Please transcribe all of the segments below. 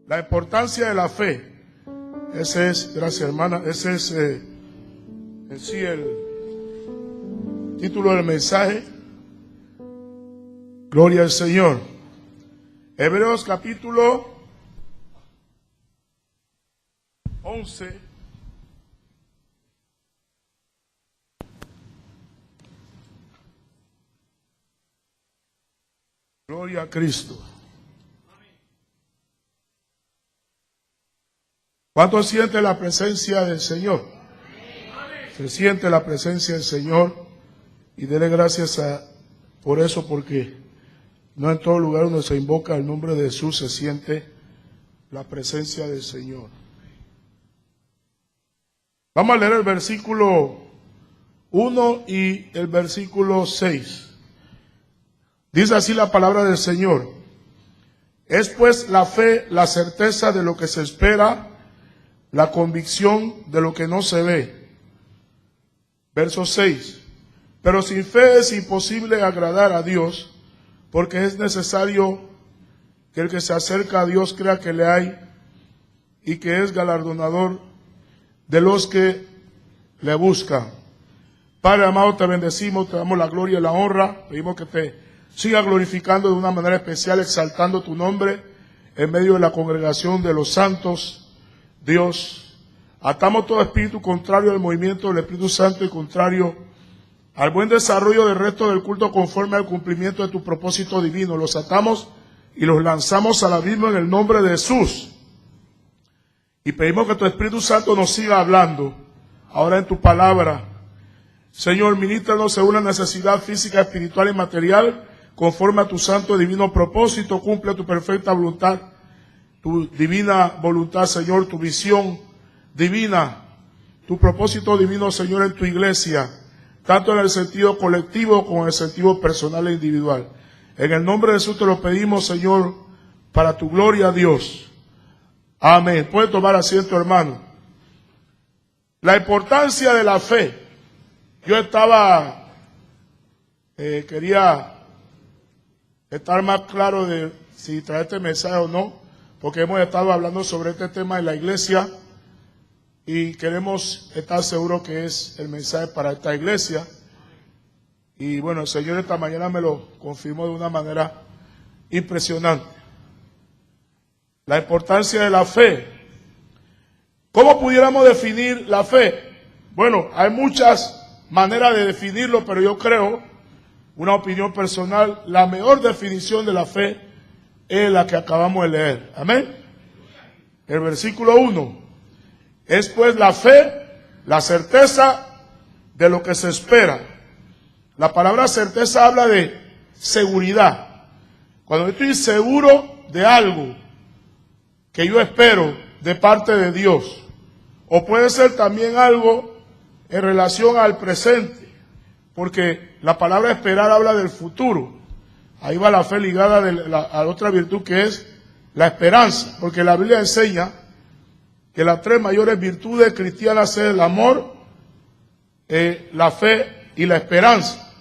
La importancia de la fe. Ese es, gracias hermana, ese es en sí el título del mensaje. Gloria al Señor. Hebreos capítulo 11. Gloria a Cristo. ¿Cuánto siente la presencia del Señor? Se siente la presencia del Señor y dele gracias por eso, porque no en todo lugar donde se invoca el nombre de Jesús se siente la presencia del Señor. Vamos a leer el versículo 1 y el versículo 6. Dice así la palabra del Señor. Es pues la fe, la certeza de lo que se espera, la convicción de lo que no se ve. Verso 6. Pero sin fe es imposible agradar a Dios, porque es necesario que el que se acerca a Dios crea que le hay y que es galardonador de los que le buscan. Padre amado, te bendecimos, te damos la gloria y la honra. Pedimos que te siga glorificando de una manera especial, exaltando tu nombre en medio de la congregación de los santos. Dios, atamos todo espíritu contrario al movimiento del Espíritu Santo y contrario al buen desarrollo del resto del culto conforme al cumplimiento de tu propósito divino. Los atamos y los lanzamos al abismo en el nombre de Jesús. Y pedimos que tu Espíritu Santo nos siga hablando ahora en tu palabra. Señor, ministranos según la necesidad física, espiritual y material, conforme a tu santo y divino propósito. Cumple tu perfecta voluntad, tu divina voluntad, Señor, tu visión divina, tu propósito divino, Señor, en tu iglesia, tanto en el sentido colectivo como en el sentido personal e individual. En el nombre de Jesús te lo pedimos, Señor, para tu gloria, Dios. Amén. Puede tomar asiento, hermano. La importancia de la fe. Yo quería estar más claro de si traer este mensaje o no, porque hemos estado hablando sobre este tema en la iglesia y queremos estar seguros que es el mensaje para esta iglesia. Y bueno, el Señor esta mañana me lo confirmó de una manera impresionante. La importancia de la fe. ¿Cómo pudiéramos definir la fe? Bueno, hay muchas maneras de definirlo, pero yo creo, una opinión personal, la mejor definición de la fe es la que acabamos de leer. Amén. El versículo 1. Es pues la fe, la certeza de lo que se espera. La palabra certeza habla de seguridad. Cuando yo estoy seguro de algo que yo espero de parte de Dios, o puede ser también algo en relación al presente, porque la palabra esperar habla del futuro. Ahí va la fe ligada a otra virtud que es la esperanza, porque la Biblia enseña que las tres mayores virtudes cristianas son el amor, la fe y la esperanza.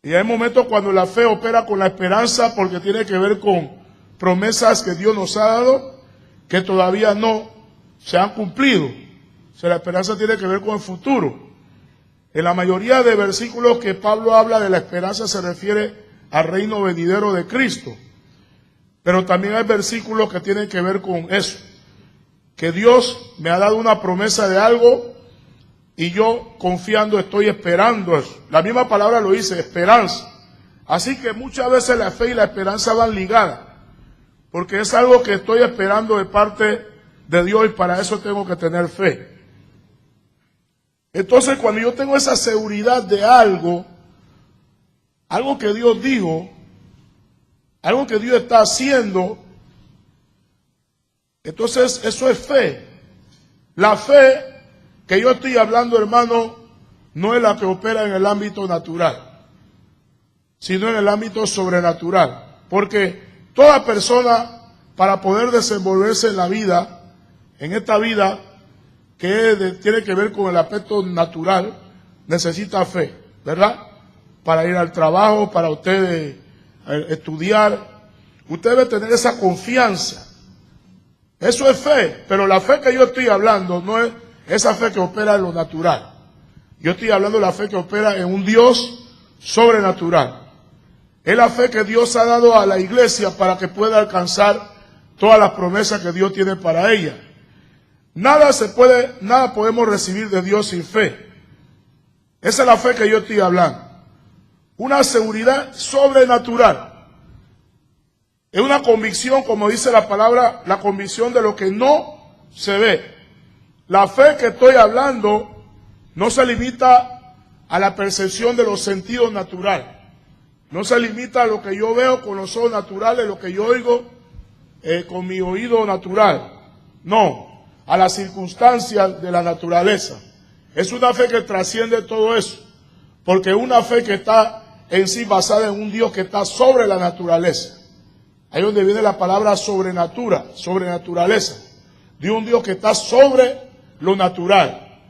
Y hay momentos cuando la fe opera con la esperanza porque tiene que ver con promesas que Dios nos ha dado que todavía no se han cumplido. O sea, la esperanza tiene que ver con el futuro. En la mayoría de versículos que Pablo habla de la esperanza se refiere al reino venidero de Cristo. Pero también hay versículos que tienen que ver con eso. Que Dios me ha dado una promesa de algo y yo confiando estoy esperando eso. La misma palabra lo dice, esperanza. Así que muchas veces la fe y la esperanza van ligadas. Porque es algo que estoy esperando de parte de Dios y para eso tengo que tener fe. Entonces, cuando yo tengo esa seguridad de algo que Dios dijo, algo que Dios está haciendo, entonces eso es fe. La fe que yo estoy hablando, hermano, no es la que opera en el ámbito natural, sino en el ámbito sobrenatural. Porque toda persona, para poder desenvolverse en la vida, en esta vida, que tiene que ver con el aspecto natural, necesita fe, ¿verdad? Para ir al trabajo, para usted estudiar. Usted debe tener esa confianza Eso es fe, pero la fe que yo estoy hablando no es esa fe que opera en lo natural. Yo estoy hablando de la fe que opera en un Dios sobrenatural. Es la fe que Dios ha dado a la iglesia para que pueda alcanzar todas las promesas que Dios tiene para ella. Nada podemos recibir de Dios sin fe. Esa es la fe que yo estoy hablando. Una seguridad sobrenatural. Es una convicción, como dice la palabra, la convicción de lo que no se ve. La fe que estoy hablando no se limita a la percepción de los sentidos naturales. No se limita a lo que yo veo con los ojos naturales, lo que yo oigo con mi oído natural. No, a las circunstancias de la naturaleza. Es una fe que trasciende todo eso, porque es una fe que está en sí basada en un Dios que está sobre la naturaleza. Ahí es donde viene la palabra sobrenaturaleza. De un Dios que está sobre lo natural.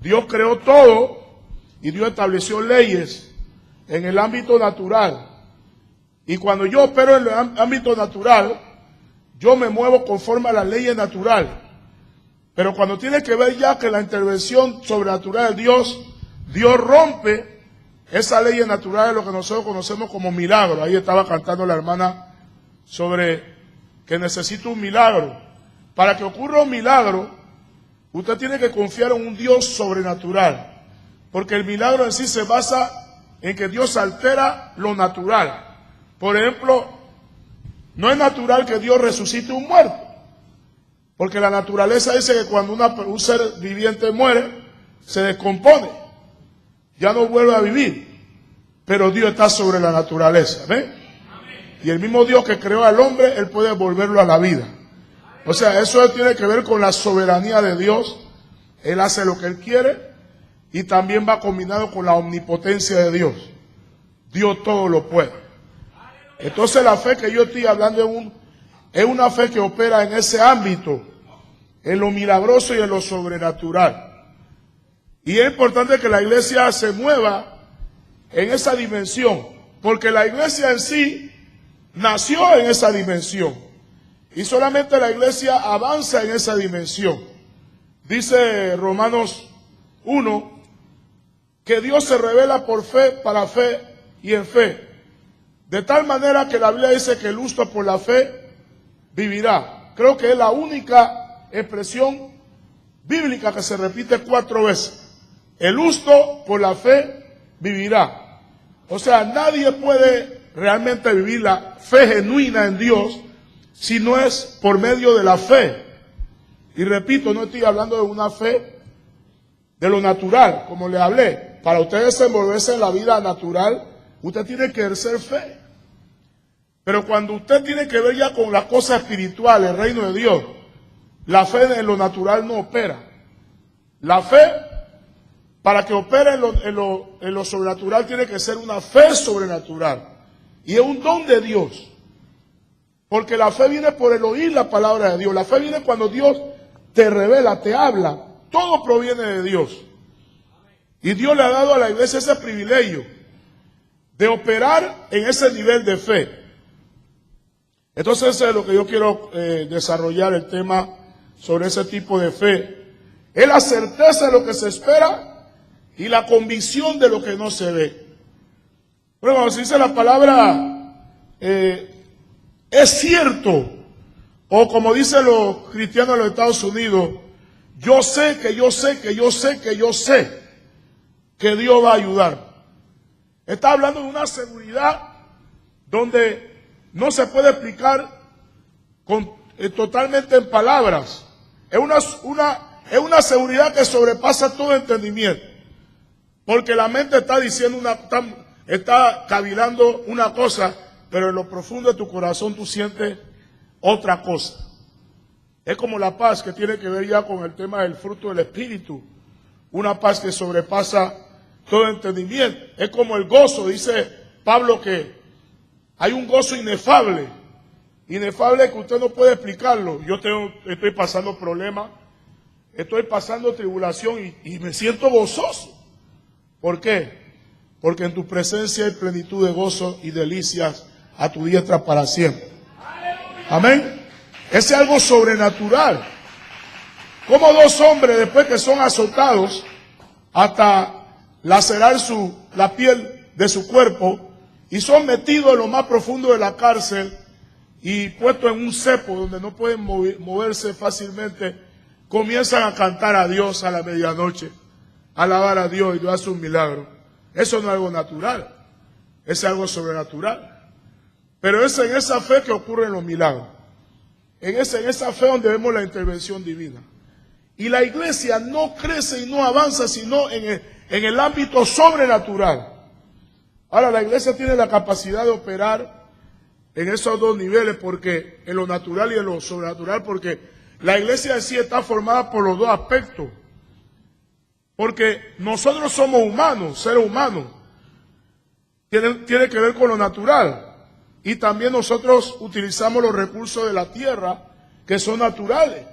Dios creó todo y Dios estableció leyes en el ámbito natural. Y cuando yo opero en el ámbito natural, yo me muevo conforme a las leyes naturales. Pero cuando tiene que ver ya que la intervención sobrenatural de Dios, Dios rompe esa ley natural de lo que nosotros conocemos como milagro. Ahí estaba cantando la hermana sobre que necesita un milagro. Para que ocurra un milagro, usted tiene que confiar en un Dios sobrenatural. Porque el milagro en sí se basa en que Dios altera lo natural. Por ejemplo, no es natural que Dios resucite un muerto. Porque la naturaleza dice que cuando un ser viviente muere, se descompone. Ya no vuelve a vivir. Pero Dios está sobre la naturaleza. ¿Ven? Y el mismo Dios que creó al hombre, Él puede volverlo a la vida. O sea, eso tiene que ver con la soberanía de Dios. Él hace lo que Él quiere y también va combinado con la omnipotencia de Dios. Dios todo lo puede. Entonces la fe que yo estoy hablando es una fe que opera en ese ámbito, en lo milagroso y en lo sobrenatural. Y es importante que la iglesia se mueva en esa dimensión, porque la iglesia en sí nació en esa dimensión. Y solamente la iglesia avanza en esa dimensión. Dice Romanos 1, que Dios se revela por fe, para fe y en fe. De tal manera que la Biblia dice que el justo por la fe vivirá. Creo que es la única expresión bíblica que se repite 4 veces. El justo por la fe vivirá. O sea, nadie puede realmente vivir la fe genuina en Dios si no es por medio de la fe. Y repito, no estoy hablando de una fe de lo natural, como le hablé. Para usted desenvolverse en la vida natural, usted tiene que ejercer fe. Pero cuando usted tiene que ver ya con las cosas espirituales, el reino de Dios, la fe en lo natural no opera. La fe, para que opere en lo sobrenatural, tiene que ser una fe sobrenatural. Y es un don de Dios. Porque la fe viene por el oír la palabra de Dios. La fe viene cuando Dios te revela, te habla. Todo proviene de Dios. Y Dios le ha dado a la iglesia ese privilegio de operar en ese nivel de fe. Entonces eso es lo que yo quiero desarrollar, el tema sobre ese tipo de fe. Es la certeza de lo que se espera y la convicción de lo que no se ve. Pero cuando se dice la palabra es cierto, o como dicen los cristianos de los Estados Unidos, yo sé que yo sé que yo sé que yo sé que Dios va a ayudar. Está hablando de una seguridad donde no se puede explicar totalmente en palabras. Es una seguridad que sobrepasa todo entendimiento. Porque la mente está diciendo está cavilando una cosa, pero en lo profundo de tu corazón tú sientes otra cosa. Es como la paz que tiene que ver ya con el tema del fruto del Espíritu. Una paz que sobrepasa todo entendimiento. Es como el gozo, dice Pablo, que hay un gozo inefable. Inefable que usted no puede explicarlo. Yo estoy pasando problemas, estoy pasando tribulación y me siento gozoso. ¿Por qué? Porque en tu presencia hay plenitud de gozo y delicias a tu diestra para siempre. Amén. Es algo sobrenatural. Como dos hombres, después que son azotados hasta lacerar la piel de su cuerpo, y son metidos en lo más profundo de la cárcel y puestos en un cepo donde no pueden moverse fácilmente, comienzan a cantar a Dios a la medianoche, a alabar a Dios, y Dios hace un milagro. Eso no es algo natural, es algo sobrenatural. Pero es en esa fe que ocurren los milagros. En esa fe donde vemos la intervención divina. Y la iglesia no crece y no avanza sino en el ámbito sobrenatural. Ahora, la iglesia tiene la capacidad de operar en esos dos niveles, porque en lo natural y en lo sobrenatural, porque la iglesia en sí está formada por los dos aspectos. Porque nosotros somos humanos, seres humanos. Tiene que ver con lo natural. Y también nosotros utilizamos los recursos de la tierra que son naturales.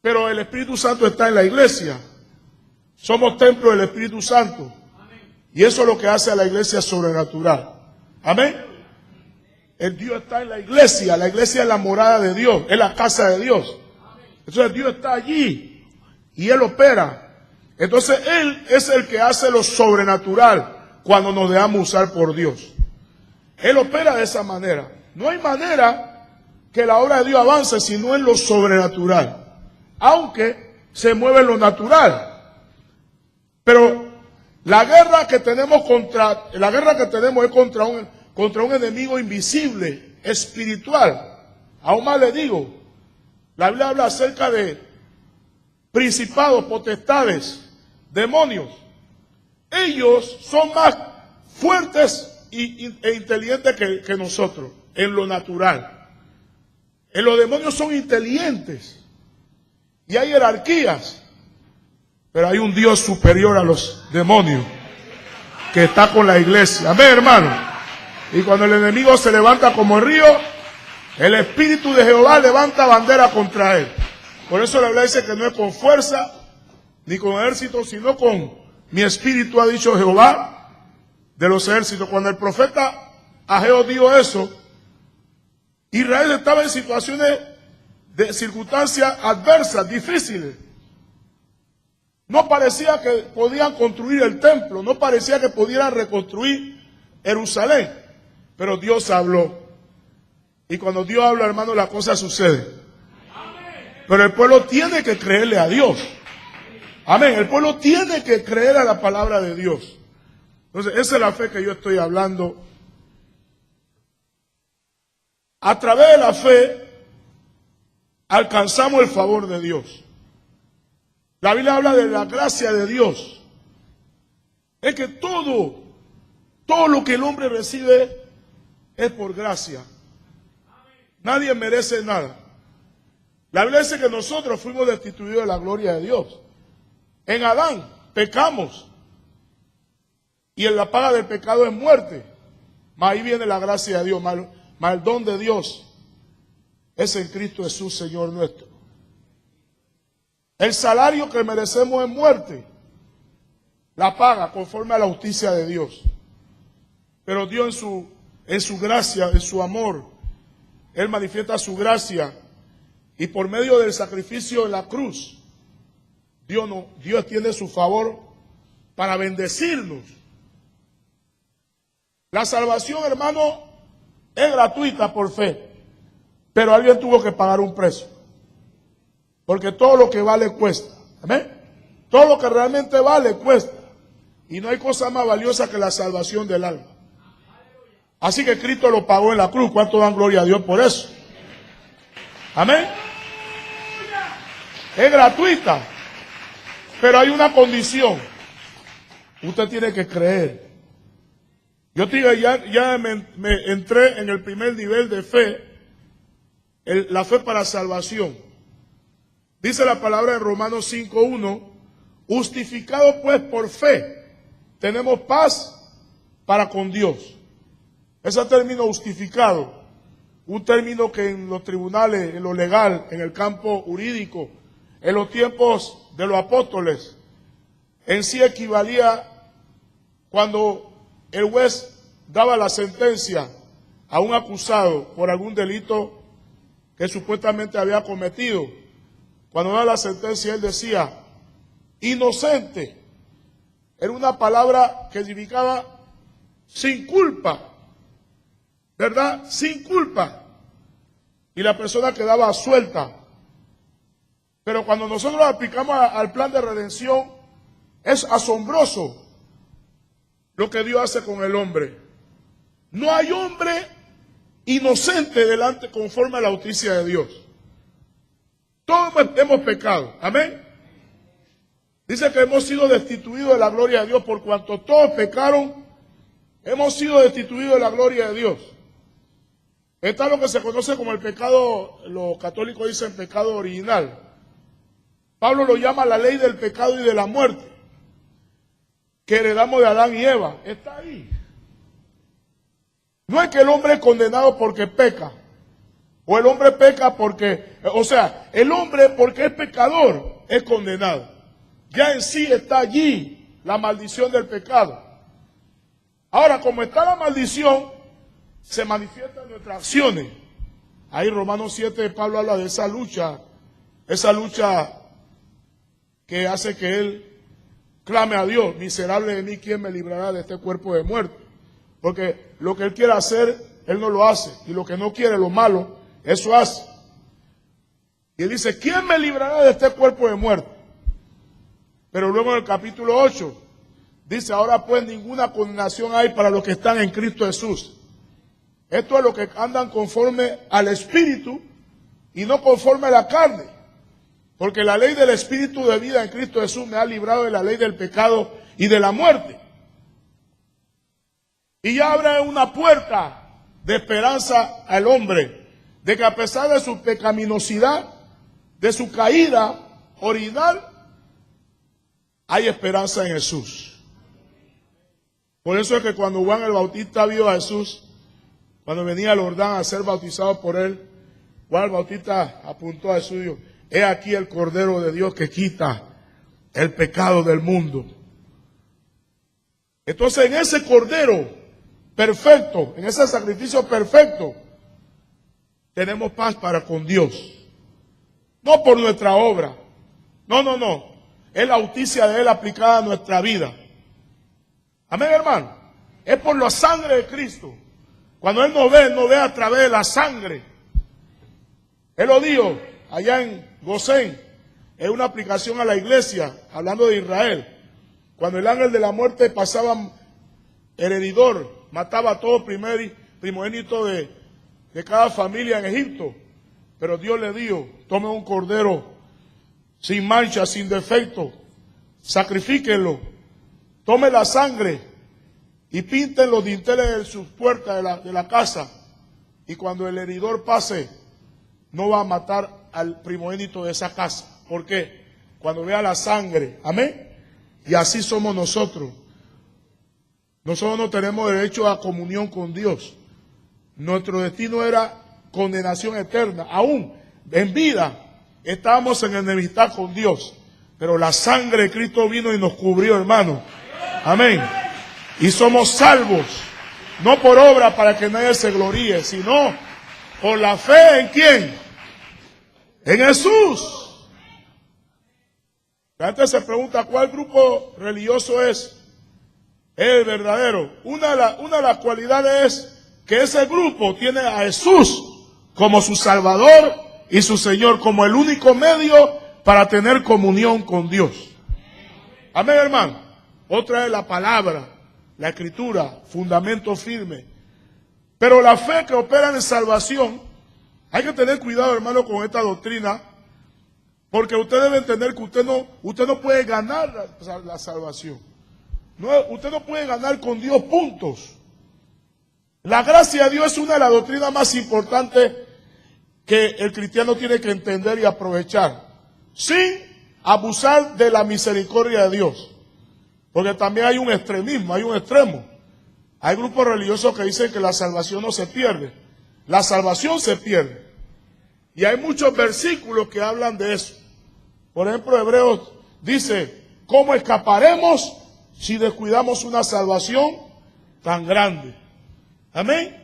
Pero el Espíritu Santo está en la iglesia. Somos templo del Espíritu Santo. Y eso es lo que hace a la iglesia sobrenatural. Amén. El Dios está en la iglesia es la morada de Dios, es la casa de Dios. Entonces Dios está allí y Él opera. Entonces Él es el que hace lo sobrenatural cuando nos dejamos usar por Dios. Él opera de esa manera. No hay manera que la obra de Dios avance sino en lo sobrenatural, aunque se mueve en lo natural. Pero la guerra que tenemos es contra un enemigo invisible, espiritual. Aún más le digo, la Biblia habla acerca de principados, potestades, demonios. Ellos son más fuertes e inteligentes que nosotros en lo natural. En los demonios son inteligentes y hay jerarquías, pero hay un Dios superior a los demonios que está con la iglesia. Amén, hermano. Y cuando el enemigo se levanta como el río, el Espíritu de Jehová levanta bandera contra él. Por eso la Biblia dice que no es con fuerza ni con ejército, sino con mi espíritu, ha dicho Jehová de los ejércitos. Cuando el profeta Ageo dijo eso, Israel estaba en situaciones de circunstancias adversas, difíciles. No parecía que podían construir el templo, no parecía que pudieran reconstruir Jerusalén, pero Dios habló. Y cuando Dios habla, hermano, la cosa sucede. Pero el pueblo tiene que creerle a Dios. Amén. El pueblo tiene que creer a la palabra de Dios. Entonces, esa es la fe que yo estoy hablando. A través de la fe, alcanzamos el favor de Dios. La Biblia habla de la gracia de Dios. Es que todo lo que el hombre recibe es por gracia. Nadie merece nada. La Biblia dice que nosotros fuimos destituidos de la gloria de Dios. En Adán pecamos. Y en la paga del pecado es muerte. Mas ahí viene la gracia de Dios. Mas el don de Dios es en Cristo Jesús, Señor nuestro. El salario que merecemos es muerte. La paga conforme a la justicia de Dios. Pero Dios en su gracia, en su amor, Él manifiesta su gracia. Y por medio del sacrificio en la cruz, Dios tiene su favor para bendecirnos. La salvación, hermano, es gratuita por fe. Pero alguien tuvo que pagar un precio. Porque todo lo que vale cuesta. ¿Amén? Todo lo que realmente vale cuesta. Y no hay cosa más valiosa que la salvación del alma. Así que Cristo lo pagó en la cruz. ¿Cuánto dan gloria a Dios por eso? Amén. Es gratuita. Pero hay una condición. Usted tiene que creer. Yo te digo, ya me entré en el primer nivel de fe. La fe para salvación. Dice la palabra en Romanos 5:1, justificados pues por fe, tenemos paz para con Dios. Ese término justificado, un término que en los tribunales, en lo legal, en el campo jurídico, en los tiempos de los apóstoles, en sí equivalía cuando el juez daba la sentencia a un acusado por algún delito que supuestamente había cometido. Cuando era la sentencia, él decía, inocente. Era una palabra que significaba sin culpa, ¿verdad? Sin culpa. Y la persona quedaba suelta. Pero cuando nosotros aplicamos al plan de redención, es asombroso lo que Dios hace con el hombre. No hay hombre inocente delante conforme a la justicia de Dios. Todos hemos pecado. Amén. Dice que hemos sido destituidos de la gloria de Dios por cuanto todos pecaron. Hemos sido destituidos de la gloria de Dios. Está lo que se conoce como el pecado, los católicos dicen pecado original. Pablo lo llama la ley del pecado y de la muerte, que heredamos de Adán y Eva. Está ahí. No es que el hombre es condenado porque peca, o el hombre peca porque, o sea, el hombre porque es pecador es condenado. Ya en sí está allí la maldición del pecado. Ahora, como está la maldición, se manifiesta en nuestras acciones. Ahí Romanos 7, Pablo habla de esa lucha que hace que él clame a Dios, miserable de mí, ¿quién me librará de este cuerpo de muerte? Porque lo que él quiere hacer, él no lo hace, y lo que no quiere, lo malo, eso hace. Y él dice, ¿quién me librará de este cuerpo de muerte? Pero luego en el capítulo 8, dice, ahora pues ninguna condenación hay para los que están en Cristo Jesús. Esto es lo que andan conforme al Espíritu y no conforme a la carne. Porque la ley del Espíritu de vida en Cristo Jesús me ha librado de la ley del pecado y de la muerte. Y ya abre una puerta de esperanza al hombre, de que a pesar de su pecaminosidad, de su caída original, hay esperanza en Jesús. Por eso es que cuando Juan el Bautista vio a Jesús, cuando venía al Jordán a ser bautizado por él, Juan el Bautista apuntó a Jesús y dijo, he aquí el Cordero de Dios que quita el pecado del mundo. Entonces en ese Cordero perfecto, en ese sacrificio perfecto, tenemos paz para con Dios. No por nuestra obra. No. Es la justicia de Él aplicada a nuestra vida. Amén, hermano. Es por la sangre de Cristo. Cuando Él nos ve a través de la sangre. Él lo dijo allá en Gosén, es una aplicación a la iglesia, hablando de Israel. Cuando el ángel de la muerte pasaba heredidor, mataba a todo primogénito de cada familia en Egipto. Pero Dios le dijo, tome un cordero sin mancha, sin defecto, sacrifíquenlo, tome la sangre y pinten los dinteles de sus puertas de la casa. Y cuando el heridor pase, no va a matar al primogénito de esa casa. ¿Por qué? Cuando vea la sangre. Amén. Y así somos nosotros. Nosotros no tenemos derecho a comunión con Dios. Nuestro destino era condenación eterna. Aún en vida estábamos en enemistad con Dios. Pero la sangre de Cristo vino y nos cubrió, hermano. Amén. Y somos salvos. No por obra para que nadie se gloríe, sino por la fe en ¿quién? En Jesús. La gente se pregunta cuál grupo religioso es el verdadero. Una de las cualidades es que ese grupo tiene a Jesús como su Salvador y su Señor, como el único medio para tener comunión con Dios. Amén, hermano. Otra es la palabra, la escritura, fundamento firme. Pero la fe que opera en salvación, hay que tener cuidado, hermano, con esta doctrina, porque usted debe entender que usted no puede ganar la salvación. Usted no puede ganar con Dios puntos. La gracia de Dios es una de las doctrinas más importantes que el cristiano tiene que entender y aprovechar, sin abusar de la misericordia de Dios. Porque también hay un extremismo, hay un extremo. Hay grupos religiosos que dicen que la salvación no se pierde. La salvación se pierde. Y hay muchos versículos que hablan de eso. Por ejemplo, Hebreos dice, ¿cómo escaparemos si descuidamos una salvación tan grande? Amén.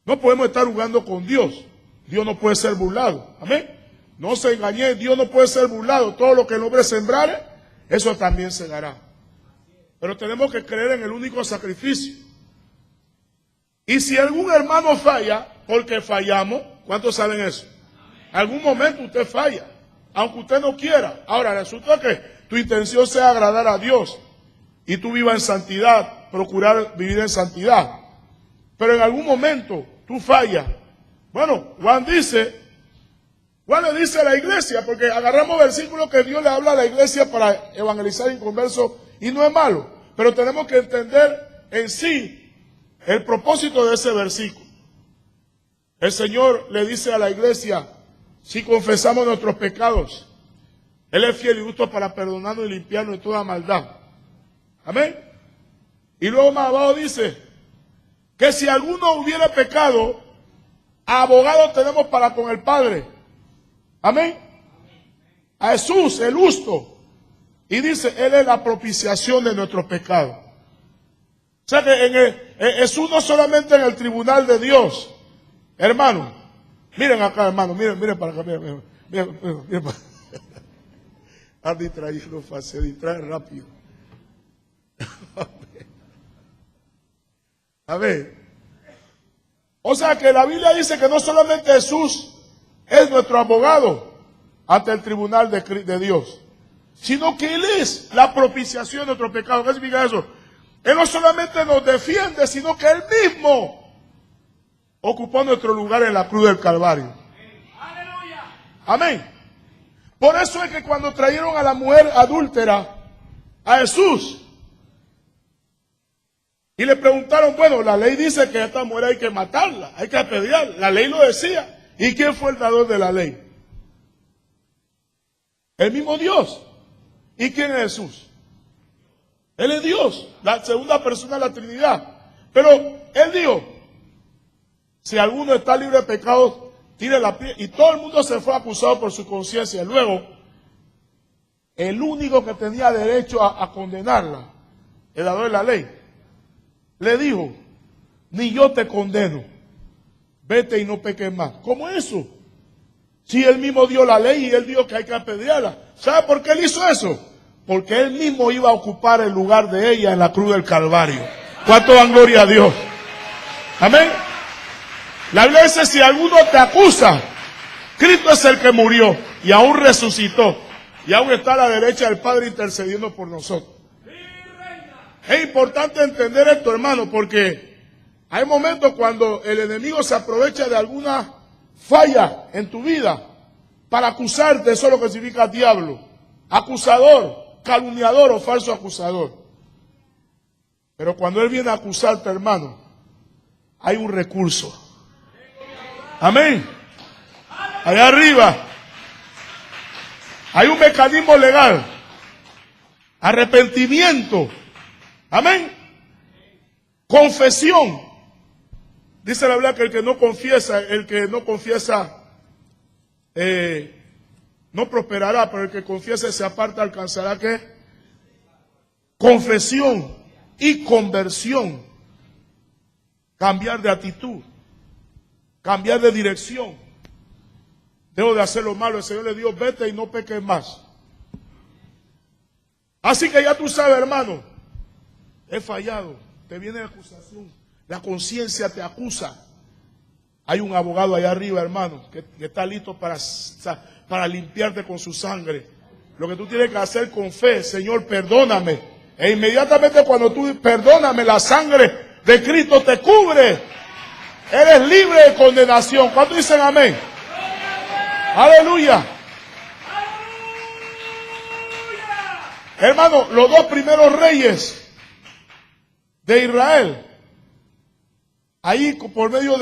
No podemos estar jugando con Dios. Dios no puede ser burlado. Amén. No se engañe, Dios no puede ser burlado. Todo lo que el hombre sembrare, eso también segará. Pero tenemos que creer en el único sacrificio. Y si algún hermano falla, porque fallamos, ¿cuántos saben eso? Algún momento usted falla, aunque usted no quiera. Ahora resulta que tu intención sea agradar a Dios y tú vivas en santidad, procurar vivir en santidad. Pero en algún momento tú fallas. Bueno, Juan le dice a la iglesia, porque agarramos versículos que Dios le habla a la iglesia para evangelizar inconversos y no es malo. Pero tenemos que entender en sí el propósito de ese versículo. El Señor le dice a la iglesia, si confesamos nuestros pecados, Él es fiel y justo para perdonarnos y limpiarnos de toda maldad. Amén. Y luego más abajo dice que si alguno hubiera pecado, abogado tenemos para con el Padre. Amén. A Jesús, el justo. Y dice, Él es la propiciación de nuestros pecados. O sea que Jesús no solamente en el tribunal de Dios. Hermano, miren acá, hermano, miren para acá, miren para acá. Han distraído fácil, se distrae rápido. A ver. O sea que la Biblia dice que no solamente Jesús es nuestro abogado ante el tribunal de Dios, sino que Él es la propiciación de nuestro pecado. ¿Qué significa eso? Él no solamente nos defiende, sino que Él mismo ocupó nuestro lugar en la cruz del Calvario. Amén. Por eso es que cuando trajeron a la mujer adúltera a Jesús y le preguntaron, bueno, la ley dice que a esta mujer hay que matarla, hay que apedrearla. La ley lo decía. ¿Y quién fue el dador de la ley? El mismo Dios. ¿Y quién es Jesús? Él es Dios, la segunda persona de la Trinidad. Pero Él dijo, si alguno está libre de pecados, tire la piedra. Y todo el mundo se fue acusado por su conciencia. Luego, el único que tenía derecho a condenarla, el dador de la ley, le dijo, ni yo te condeno, vete y no peques más. ¿Cómo eso? Si Él mismo dio la ley y Él dijo que hay que apedrearla. ¿Sabe por qué Él hizo eso? Porque Él mismo iba a ocupar el lugar de ella en la cruz del Calvario. ¿Cuánto dan gloria a Dios? Amén. La Biblia dice, si alguno te acusa, Cristo es el que murió y aún resucitó y aún está a la derecha del Padre intercediendo por nosotros. Es importante entender esto, hermano, porque hay momentos cuando el enemigo se aprovecha de alguna falla en tu vida para acusarte. Eso es lo que significa diablo, acusador, calumniador o falso acusador. Pero cuando él viene a acusarte, hermano, hay un recurso. Amén. Allá arriba hay un mecanismo legal. Arrepentimiento. Amén. Confesión. Dice la Biblia que el que no confiesa no prosperará, pero el que confiese se aparta alcanzará ¿qué? Confesión y conversión. Cambiar de actitud, cambiar de dirección. Dejo de hacer lo malo. El Señor le dijo, vete y no peques más. Así que ya tú sabes, hermano, he fallado. Te viene la acusación. La conciencia te acusa. Hay un abogado allá arriba, hermano, que está listo para limpiarte con su sangre. Lo que tú tienes que hacer con fe, Señor, perdóname. E inmediatamente cuando tú perdóname, la sangre de Cristo te cubre. Eres libre de condenación. ¿Cuántos dicen amén? Aleluya. Hermano, los dos primeros reyes de Israel, ahí por medio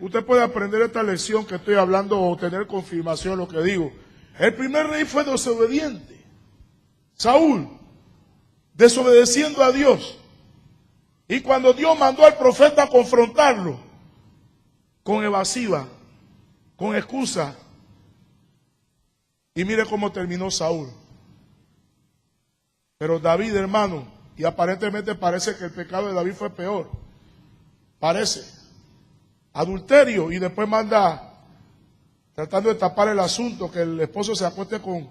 usted puede aprender esta lección que estoy hablando o tener confirmación de lo que digo. El primer rey fue desobediente, Saúl, desobedeciendo a Dios. Y cuando Dios mandó al profeta a confrontarlo, con evasiva, con excusa, y mire cómo terminó Saúl. Pero David, hermano, y aparentemente parece que el pecado de David fue peor. Parece. Adulterio, y después manda tratando de tapar el asunto, que el esposo se acueste con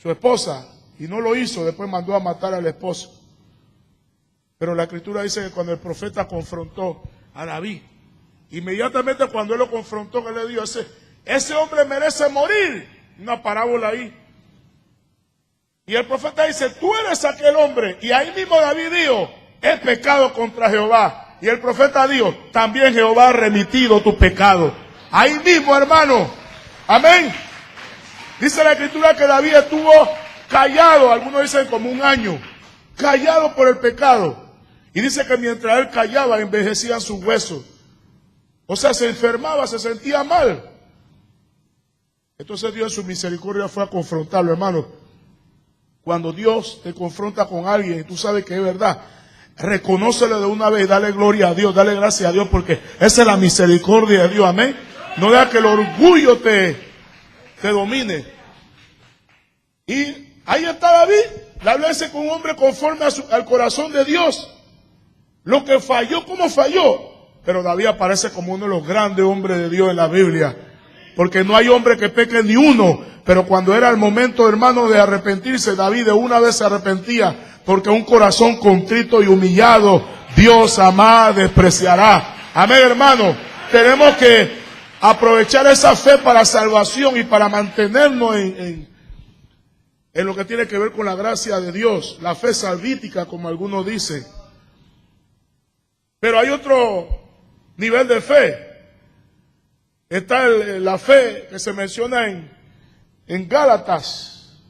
su esposa, y no lo hizo, después mandó a matar al esposo. Pero la Escritura dice que cuando el profeta confrontó a David, inmediatamente cuando él lo confrontó, que le dijo, ese hombre merece morir. Una parábola ahí. Y el profeta dice, tú eres aquel hombre. Y ahí mismo David dijo, he pecado contra Jehová. Y el profeta dijo, también Jehová ha remitido tu pecado. Ahí mismo, hermano. Amén. Dice la Escritura que David estuvo callado, algunos dicen como un año, callado por el pecado. Y dice que mientras él callaba, envejecían sus huesos. O sea, se enfermaba, se sentía mal. Entonces Dios en su misericordia fue a confrontarlo, hermano. Cuando Dios te confronta con alguien y tú sabes que es verdad, reconócelo de una vez y dale gloria a Dios, dale gracias a Dios, porque esa es la misericordia de Dios, amén. No deja que el orgullo te domine. Y ahí está David, la Biblia dice que un hombre conforme al corazón de Dios. Lo que falló, ¿cómo falló? Pero David aparece como uno de los grandes hombres de Dios en la Biblia. Porque no hay hombre que peque ni uno. Pero cuando era el momento, hermano, de arrepentirse, David de una vez se arrepentía. Porque un corazón contrito y humillado, Dios jamás despreciará. Amén, hermano. Tenemos que aprovechar esa fe para salvación y para mantenernos en lo que tiene que ver con la gracia de Dios. La fe salvítica, como algunos dicen. Pero hay otro nivel de fe. Está la fe que se menciona en Gálatas,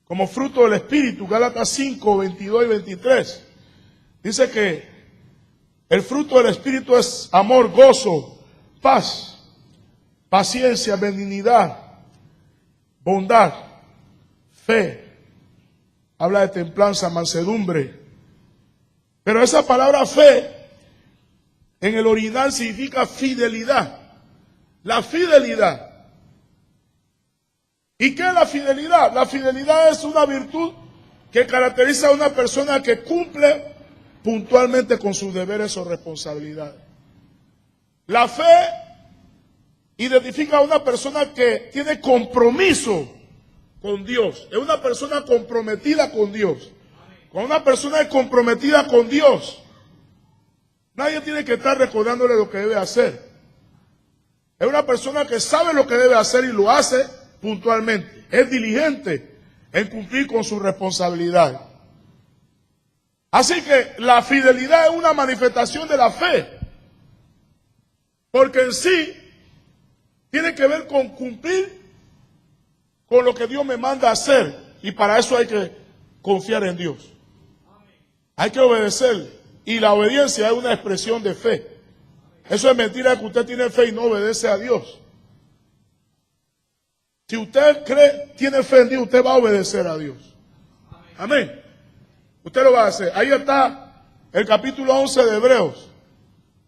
como fruto del Espíritu, Gálatas 5, 22 y 23. Dice que el fruto del Espíritu es amor, gozo, paz, paciencia, benignidad, bondad, fe. Habla de templanza, mansedumbre. Pero esa palabra fe en el original significa fidelidad. La fidelidad. ¿Y qué es la fidelidad? La fidelidad es una virtud que caracteriza a una persona que cumple puntualmente con sus deberes o responsabilidades. La fe identifica a una persona que tiene compromiso con Dios. Es una persona comprometida con Dios. Cuando una persona es comprometida con Dios, nadie tiene que estar recordándole lo que debe hacer. Es una persona que sabe lo que debe hacer y lo hace puntualmente. Es diligente en cumplir con su responsabilidad. Así que la fidelidad es una manifestación de la fe. Porque en sí tiene que ver con cumplir con lo que Dios me manda a hacer. Y para eso hay que confiar en Dios. Hay que obedecerle. Y la obediencia es una expresión de fe. Eso es mentira que usted tiene fe y no obedece a Dios. Si usted cree, tiene fe en Dios, usted va a obedecer a Dios. Amén. Usted lo va a hacer. Ahí está el capítulo 11 de Hebreos,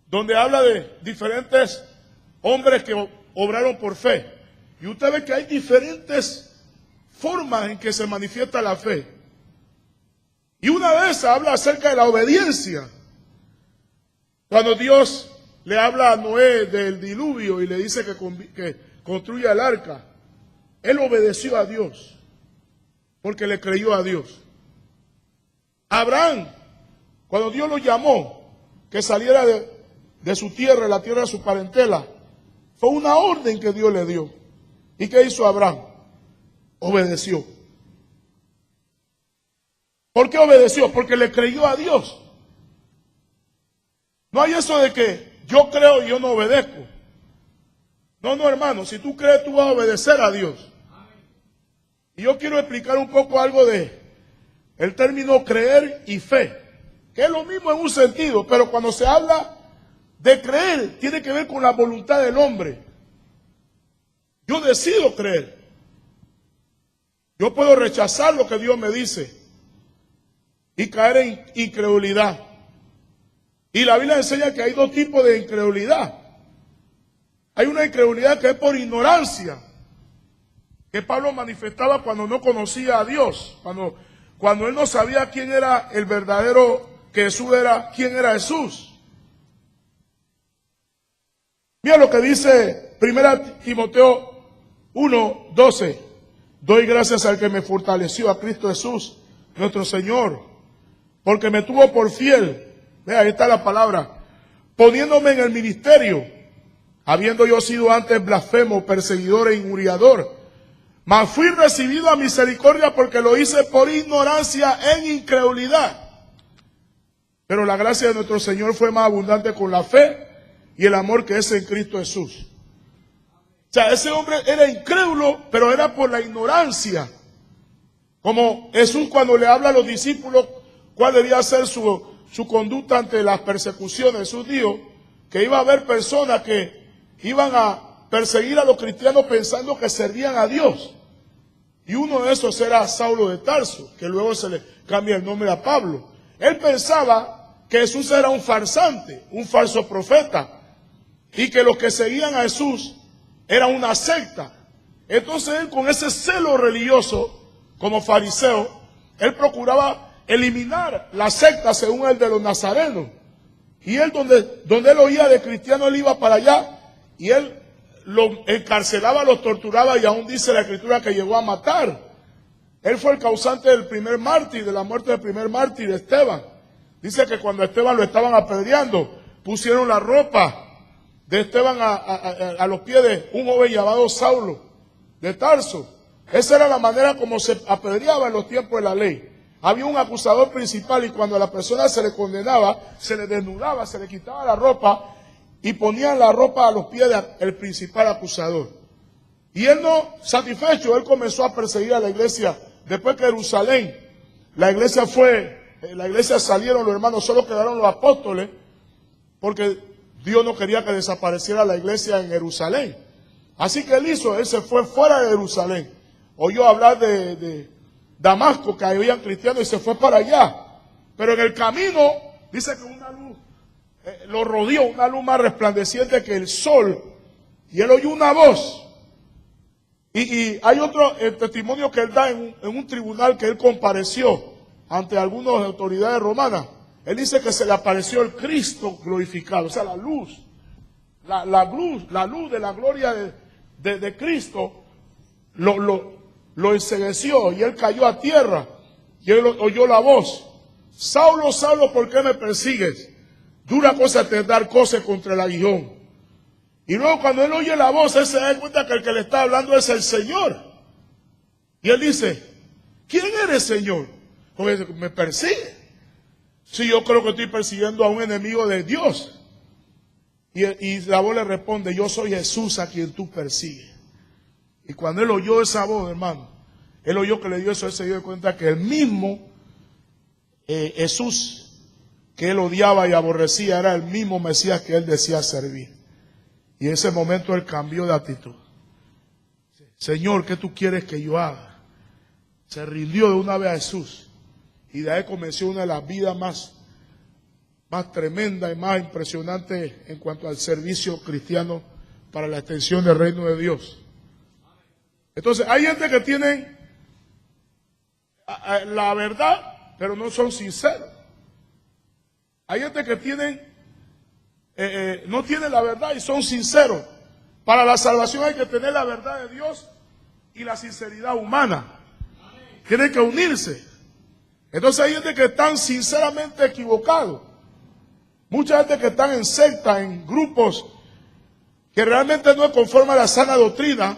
donde habla de diferentes hombres que obraron por fe. Y usted ve que hay diferentes formas en que se manifiesta la fe. Y una de esas habla acerca de la obediencia. Cuando Dios le habla a Noé del diluvio y le dice que construya el arca, él obedeció a Dios porque le creyó a Dios. Abraham, cuando Dios lo llamó que saliera de su tierra, la tierra de su parentela, fue una orden que Dios le dio. ¿Y qué hizo Abraham? Obedeció. ¿Por qué obedeció? Porque le creyó a Dios. No hay eso de que yo creo y yo no obedezco. No, hermano, si tú crees, tú vas a obedecer a Dios. Y yo quiero explicar un poco algo de el término creer y fe, que es lo mismo en un sentido, pero cuando se habla de creer, tiene que ver con la voluntad del hombre. Yo decido creer. Yo puedo rechazar lo que Dios me dice y caer en incredulidad. Y la Biblia enseña que hay dos tipos de incredulidad. Hay una incredulidad que es por ignorancia, que Pablo manifestaba cuando no conocía a Dios, cuando él no sabía quién era el verdadero, que Jesús era, quién era Jesús. Mira lo que dice Primera Timoteo 1:12. Doy gracias al que me fortaleció, a Cristo Jesús, nuestro Señor, porque me tuvo por fiel. Vea, ahí está la palabra. Poniéndome en el ministerio, habiendo yo sido antes blasfemo, perseguidor e injuriador, mas fui recibido a misericordia porque lo hice por ignorancia en incredulidad. Pero la gracia de nuestro Señor fue más abundante con la fe y el amor que es en Cristo Jesús. O sea, ese hombre era incrédulo, pero era por la ignorancia. Como Jesús cuando le habla a los discípulos cuál debía ser su conducta ante las persecuciones. Jesús dijo que iba a haber personas que iban a perseguir a los cristianos pensando que servían a Dios. Y uno de esos era Saulo de Tarso, que luego se le cambia el nombre a Pablo. Él pensaba que Jesús era un farsante, un falso profeta, y que los que seguían a Jesús era una secta. Entonces él, con ese celo religioso, como fariseo, él procuraba eliminar la secta según el de los nazarenos. Y él, donde él oía de cristiano, él iba para allá, y él los encarcelaba, los torturaba, y aún dice la Escritura que llegó a matar. Él fue el causante del primer mártir, de la muerte del primer mártir, Esteban. Dice que cuando Esteban lo estaban apedreando, pusieron la ropa de Esteban a los pies de un joven llamado Saulo de Tarso. Esa era la manera como se apedreaba en los tiempos de la ley. Había un acusador principal, y cuando a la persona se le condenaba, se le desnudaba, se le quitaba la ropa y ponían la ropa a los pies del principal acusador. Y él, no satisfecho, él comenzó a perseguir a la iglesia. Después que Jerusalén, la iglesia salieron los hermanos, solo quedaron los apóstoles, porque Dios no quería que desapareciera la iglesia en Jerusalén. Así que él se fue fuera de Jerusalén. Oyó hablar de Damasco, que habían cristianos, y se fue para allá. Pero en el camino, dice que una luz lo rodeó, una luz más resplandeciente que el sol. Y él oyó una voz. Y hay otro testimonio que él da en un tribunal, que él compareció ante algunas autoridades romanas. Él dice que se le apareció el Cristo glorificado, o sea, la luz, la luz de la gloria de Cristo lo encegueció, y él cayó a tierra, y él oyó la voz: Saulo, Saulo, ¿por qué me persigues? Dura cosa te dar cosas contra el aguijón. Y luego, cuando él oye la voz, él se da cuenta que el que le está hablando es el Señor. Y él dice: ¿quién eres, Señor? Porque me persigue. Sí, yo creo que estoy persiguiendo a un enemigo de Dios. Y la voz le responde: yo soy Jesús a quien tú persigues. Y cuando él oyó esa voz, hermano, él oyó que le dio eso, él se dio cuenta que el mismo Jesús que él odiaba y aborrecía era el mismo Mesías que él decía servir. Y en ese momento él cambió de actitud. Señor, ¿qué tú quieres que yo haga? Se rindió de una vez a Jesús. Y de ahí comenzó una de las vidas más tremenda y más impresionante en cuanto al servicio cristiano para la extensión del reino de Dios. Entonces, hay gente que tiene la verdad, pero no son sinceros. Hay gente que no tiene la verdad y son sinceros. Para la salvación hay que tener la verdad de Dios y la sinceridad humana. Tienen que unirse. Entonces hay gente que están sinceramente equivocados. Mucha gente que están en sectas, en grupos que realmente no es conforme a la sana doctrina,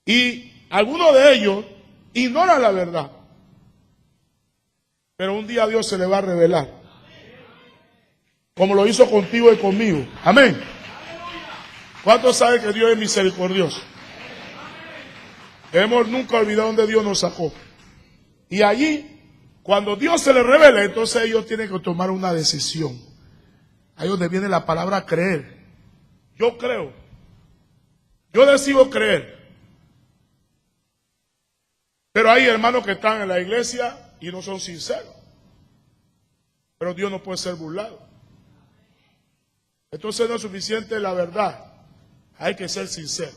y algunos de ellos ignoran la verdad. Pero un día Dios se le va a revelar, como lo hizo contigo y conmigo. Amén. ¿Cuántos saben que Dios es misericordioso? Hemos nunca olvidado dónde Dios nos sacó. Y allí, cuando Dios se le revela, entonces ellos tienen que tomar una decisión. Ahí donde viene la palabra creer. Yo creo. Yo decido creer. Pero hay hermanos que están en la iglesia y no son sinceros. Pero Dios no puede ser burlado. Entonces no es suficiente la verdad. Hay que ser sincero.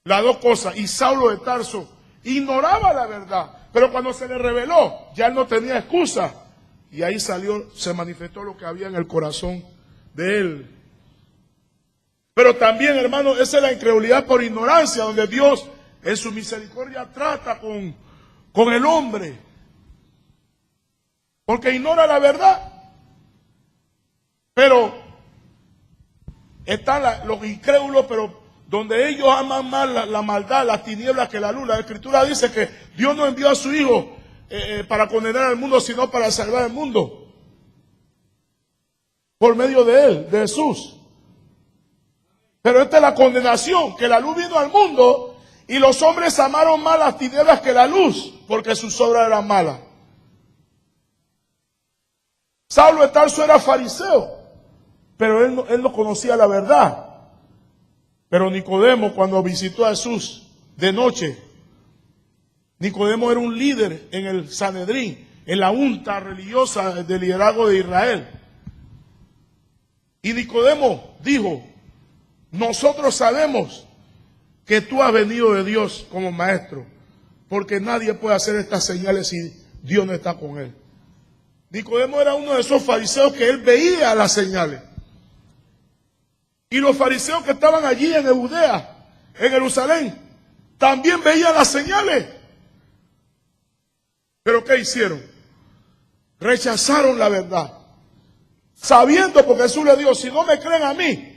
Las dos cosas. Y Saulo de Tarso ignoraba la verdad, pero cuando se le reveló, ya él no tenía excusa. Y ahí se manifestó lo que había en el corazón de él. Pero también, hermano, esa es la incredulidad por ignorancia, donde Dios en su misericordia trata con el hombre, porque ignora la verdad. Pero están los incrédulos, pero donde ellos aman más la maldad, las tinieblas que la luz. La Escritura dice que Dios no envió a su Hijo para condenar al mundo, sino para salvar al mundo. Por medio de Él, de Jesús. Pero esta es la condenación, que la luz vino al mundo y los hombres amaron más las tinieblas que la luz, porque sus obras eran malas. Saulo de Tarso era fariseo, pero él no conocía la verdad. Pero Nicodemo, cuando visitó a Jesús de noche, Nicodemo era un líder en el Sanedrín, en la junta religiosa del liderazgo de Israel. Y Nicodemo dijo: nosotros sabemos que tú has venido de Dios como maestro, porque nadie puede hacer estas señales si Dios no está con él. Nicodemo era uno de esos fariseos que él veía las señales. Y los fariseos que estaban allí en Judea, en Jerusalén, también veían las señales. ¿Pero qué hicieron? Rechazaron la verdad. Sabiendo, porque Jesús le dijo: si no me creen a mí,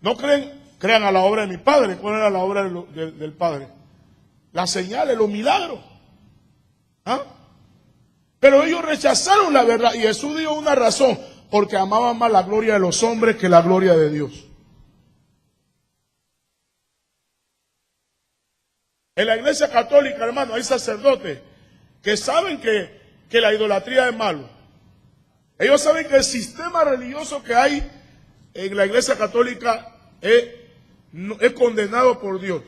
no crean a la obra de mi Padre. ¿Cuál era la obra del Padre? Las señales, los milagros. ¿Ah? Pero ellos rechazaron la verdad. Y Jesús dio una razón: porque amaban más la gloria de los hombres que la gloria de Dios. En la iglesia católica, hermano, hay sacerdotes que saben que la idolatría es malo. Ellos saben que el sistema religioso que hay en la iglesia católica es condenado por Dios.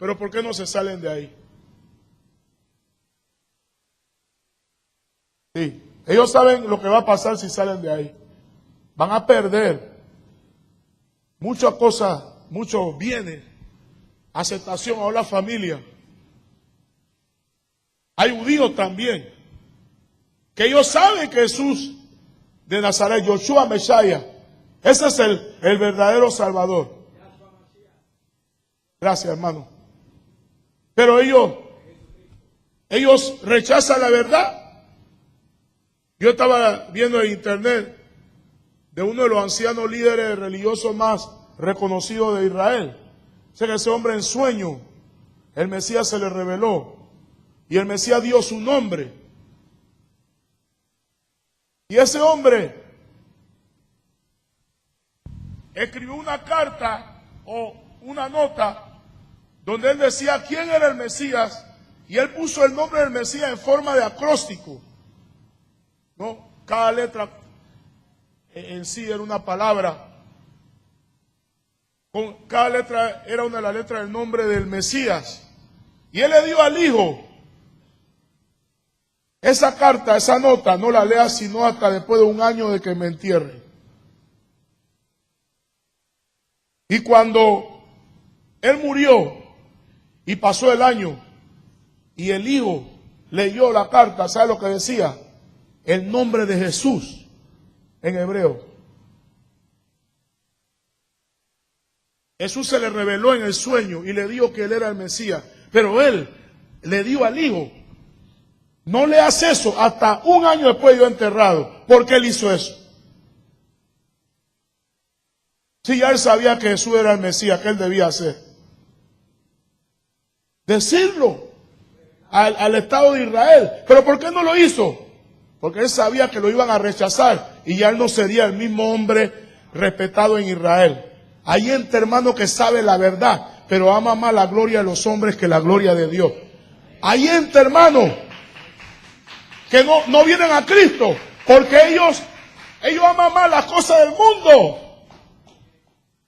Pero ¿por qué no se salen de ahí? Sí, ellos saben lo que va a pasar si salen de ahí. Van a perder muchas cosas, muchos bienes, aceptación a la familia. Hay judíos también, que ellos saben que Jesús de Nazaret, Yoshua Mesías, ese es el verdadero Salvador. Gracias, hermano. Pero ellos rechazan la verdad. Yo estaba viendo en internet de uno de los ancianos líderes religiosos más reconocidos de Israel. Sé que ese hombre, en sueño, el Mesías se le reveló y el Mesías dio su nombre. Y ese hombre escribió una carta o una nota donde él decía quién era el Mesías, y él puso el nombre del Mesías en forma de acróstico. ¿No? Cada letra en sí era una palabra. Cada letra era una de las letras del nombre del Mesías. Y él le dio al hijo esa carta, esa nota: no la leas sino hasta después de un año de que me entierre. Y cuando él murió y pasó el año y el hijo leyó la carta, ¿sabe lo que decía? El nombre de Jesús en hebreo. Jesús se le reveló en el sueño y le dijo que él era el Mesías. Pero él le dio al hijo: no leas eso hasta un año después de yo enterrado. ¿Por qué él hizo eso? Si ya él sabía que Jesús era el Mesías, ¿qué él debía hacer? Decirlo al Estado de Israel. ¿Pero por qué no lo hizo? Porque él sabía que lo iban a rechazar y ya él no sería el mismo hombre respetado en Israel. Hay gente, hermano, que sabe la verdad, pero ama más la gloria de los hombres que la gloria de Dios. Hay gente, hermano, que no vienen a Cristo porque ellos aman más las cosas del mundo.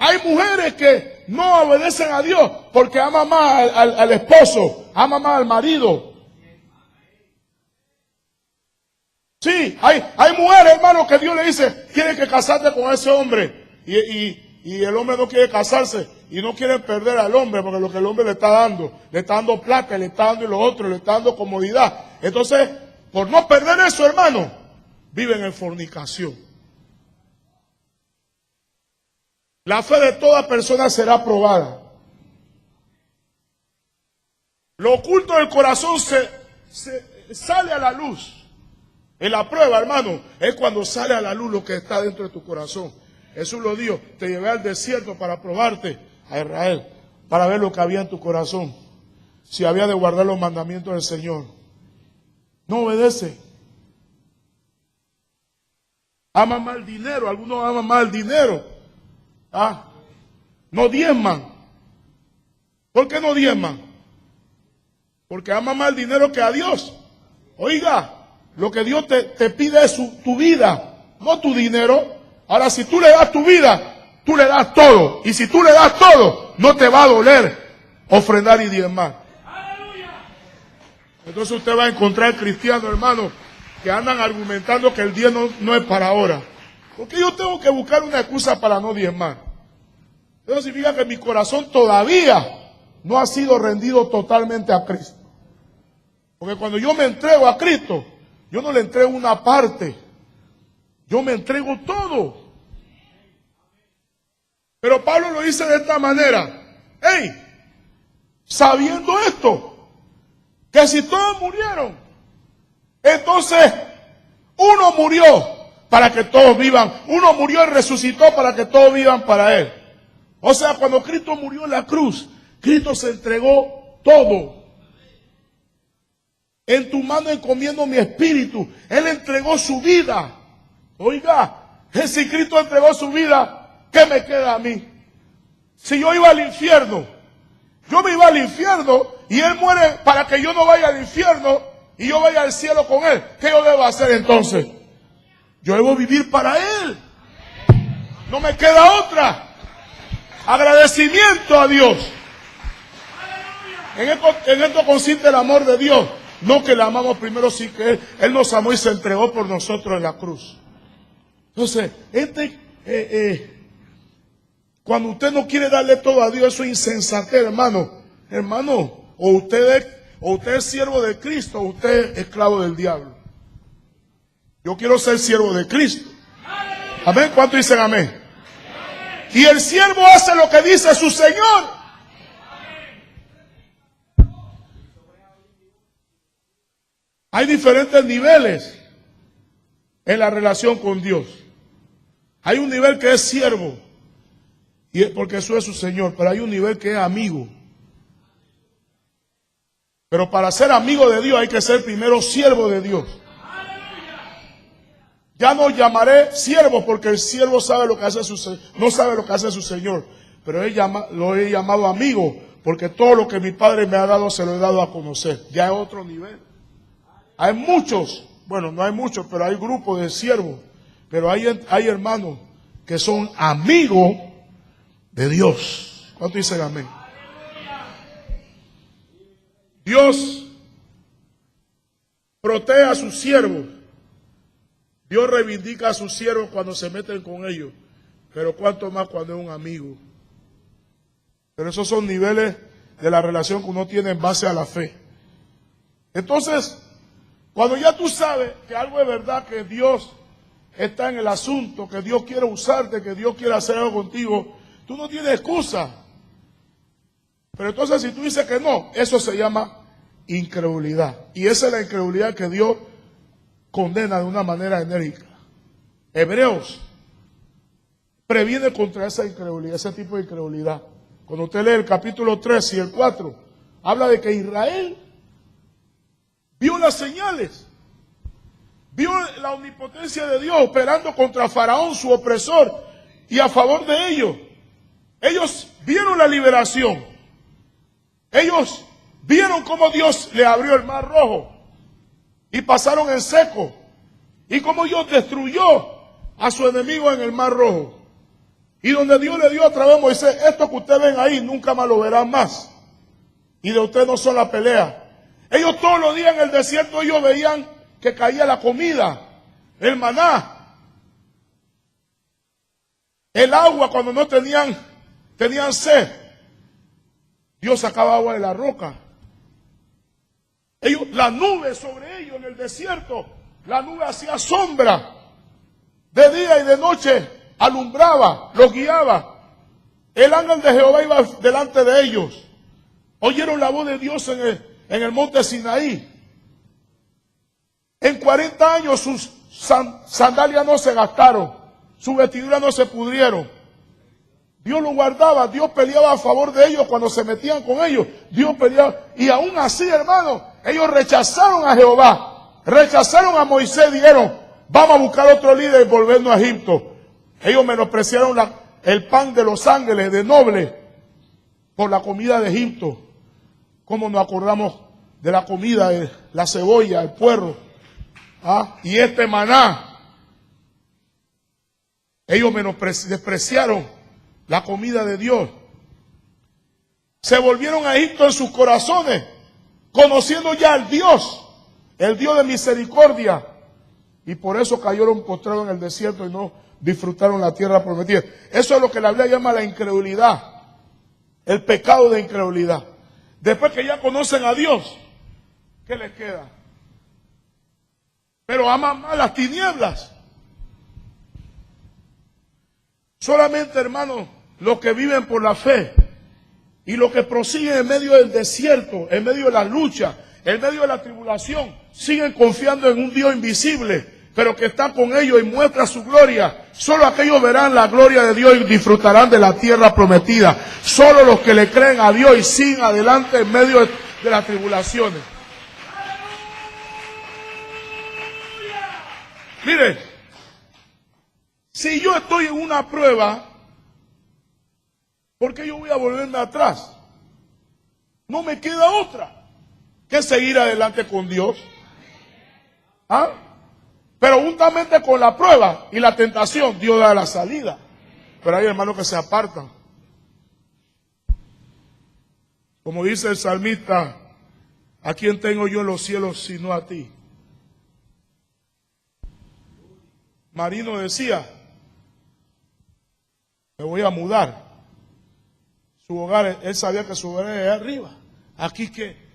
Hay mujeres que no obedecen a Dios porque aman más al esposo, aman más al marido. Sí, hay mujeres, hermano, que Dios le dice: tienes que casarte con ese hombre. Y el hombre no quiere casarse y no quiere perder al hombre, porque lo que el hombre le está dando plata, le está dando lo otro, le está dando comodidad. Entonces, por no perder eso, hermano, viven en fornicación. La fe de toda persona será probada. Lo oculto del corazón se sale a la luz. En la prueba, hermano, es cuando sale a la luz lo que está dentro de tu corazón. Jesús lo dijo, te llevé al desierto para probarte, a Israel, para ver lo que había en tu corazón. Si había de guardar los mandamientos del Señor. No obedece. Ama más el dinero, algunos aman más el dinero. No diezman. ¿Por qué no diezman? Porque ama más el dinero que a Dios. Oiga, lo que Dios te pide es tu vida, no tu dinero. Ahora, si tú le das tu vida, tú le das todo. Y si tú le das todo, no te va a doler ofrendar y diezmar. Entonces usted va a encontrar cristianos, hermanos, que andan argumentando que el diezmo no es para ahora. Porque yo tengo que buscar una excusa para no diezmar. Eso significa que mi corazón todavía no ha sido rendido totalmente a Cristo. Porque cuando yo me entrego a Cristo, yo no le entrego una parte, yo me entrego todo. Pero Pablo lo dice de esta manera: hey, sabiendo esto, que si todos murieron, entonces uno murió para que todos vivan, uno murió y resucitó para que todos vivan para Él. O sea, cuando Cristo murió en la cruz, Cristo se entregó todo. En tu mano encomiendo mi espíritu. Él entregó su vida. Oiga, si Cristo entregó su vida, ¿qué me queda a mí? Si yo iba al infierno, yo me iba al infierno y Él muere para que yo no vaya al infierno y yo vaya al cielo con Él. ¿Qué yo debo hacer entonces? Yo debo vivir para Él. No me queda otra. Agradecimiento a Dios. En esto consiste el amor de Dios. No que le amamos primero, sí que Él nos amó y se entregó por nosotros en la cruz. Entonces, cuando usted no quiere darle todo a Dios, eso es insensatez, hermano. Hermano, o usted es siervo de Cristo, o usted es esclavo del diablo. Yo quiero ser siervo de Cristo. Amén. ¿Cuánto dicen amén? Y el siervo hace lo que dice su Señor. Hay diferentes niveles en la relación con Dios. Hay un nivel que es siervo, y porque eso es su Señor, pero hay un nivel que es amigo. Pero para ser amigo de Dios hay que ser primero siervo de Dios. Ya no llamaré siervo porque el siervo sabe lo que hace no sabe lo que hace su Señor, pero lo he llamado amigo porque todo lo que mi Padre me ha dado se lo he dado a conocer. Ya es otro nivel. Hay muchos, bueno, no hay muchos, pero hay grupos de siervos. Pero hay hermanos que son amigos de Dios. ¿Cuánto dicen amén? Dios protege a sus siervos. Dios reivindica a sus siervos cuando se meten con ellos. Pero cuánto más cuando es un amigo. Pero esos son niveles de la relación que uno tiene en base a la fe. Entonces, cuando ya tú sabes que algo es verdad, que Dios está en el asunto, que Dios quiere usarte, que Dios quiere hacer algo contigo, tú no tienes excusa. Pero entonces si tú dices que no, eso se llama incredulidad. Y esa es la incredulidad que Dios condena de una manera enérgica. Hebreos previene contra esa incredulidad, ese tipo de incredulidad. Cuando usted lee el capítulo 3 y el 4, habla de que Israel vio las señales, vio la omnipotencia de Dios operando contra Faraón, su opresor, y a favor de ellos. Ellos vieron la liberación. Ellos vieron cómo Dios le abrió el mar rojo y pasaron en seco, y cómo Dios destruyó a su enemigo en el mar rojo. Y donde Dios le dio a través de Moisés: esto que ustedes ven ahí nunca más lo verán más, y de ustedes no son la pelea. Ellos todos los días en el desierto, ellos veían que caía la comida, el maná, el agua cuando no tenían sed. Dios sacaba agua de la roca. La nube sobre ellos en el desierto, la nube hacía sombra. De día y de noche alumbraba, los guiaba. El ángel de Jehová iba delante de ellos. Oyeron la voz de Dios en el monte Sinaí. En 40 años sus sandalias no se gastaron, sus vestiduras no se pudrieron. Dios los guardaba, Dios peleaba a favor de ellos cuando se metían con ellos. Dios peleaba. Y aún así, hermano, ellos rechazaron a Jehová, rechazaron a Moisés, dijeron, vamos a buscar otro líder y volvernos a Egipto. Ellos menospreciaron el pan de los ángeles, de nobles, por la comida de Egipto. ¿Cómo nos acordamos de la comida, de la cebolla, el puerro? Y este maná. Ellos despreciaron la comida de Dios. Se volvieron a Egipto en sus corazones, conociendo ya al Dios, el Dios de misericordia. Y por eso cayeron postrados en el desierto y no disfrutaron la tierra prometida. Eso es lo que la Biblia llama la incredulidad, el pecado de incredulidad. Después que ya conocen a Dios, ¿qué les queda? Pero aman más las tinieblas. Solamente, hermanos, los que viven por la fe y los que prosiguen en medio del desierto, en medio de la lucha, en medio de la tribulación, siguen confiando en un Dios invisible, pero que está con ellos y muestra su gloria. Solo aquellos verán la gloria de Dios y disfrutarán de la tierra prometida. Solo los que le creen a Dios y siguen adelante en medio de las tribulaciones. Mire, si yo estoy en una prueba, ¿por qué yo voy a volverme atrás? No me queda otra que seguir adelante con Dios. Pero juntamente con la prueba y la tentación, Dios da la salida. Pero hay hermanos que se apartan. Como dice el salmista, ¿a quién tengo yo en los cielos sino a ti? Marino decía, me voy a mudar. Su hogar, él sabía que su hogar era allá arriba. Aquí que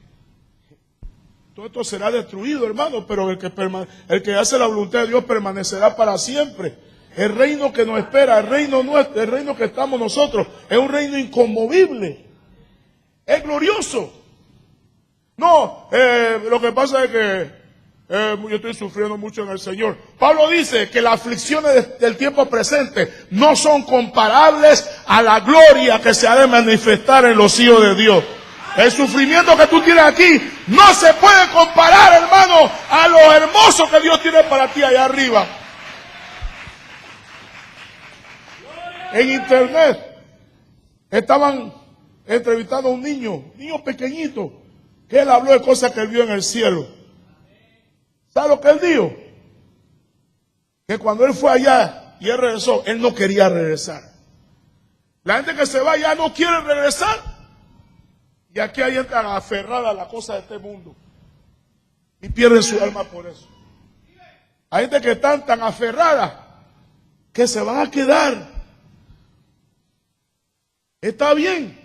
todo esto será destruido, hermano, pero el que hace la voluntad de Dios permanecerá para siempre. El reino que nos espera, el reino nuestro, el reino que estamos nosotros, es un reino inconmovible. Es glorioso. No, lo que pasa es que yo estoy sufriendo mucho en el Señor. Pablo dice que las aflicciones del tiempo presente no son comparables a la gloria que se ha de manifestar en los hijos de Dios. El sufrimiento que tú tienes aquí no se puede comparar, hermano, a lo hermoso que Dios tiene para ti allá arriba. En internet estaban entrevistando a un niño pequeñito, que él habló de cosas que él vio en el cielo. ¿Sabe lo que él dijo? Que cuando él fue allá y él regresó, él no quería regresar. La gente que se va allá no quiere regresar. Y aquí hay gente aferrada a la cosa de este mundo. Y pierden su alma por eso. Hay gente que están tan aferradas que se van a quedar. Está bien.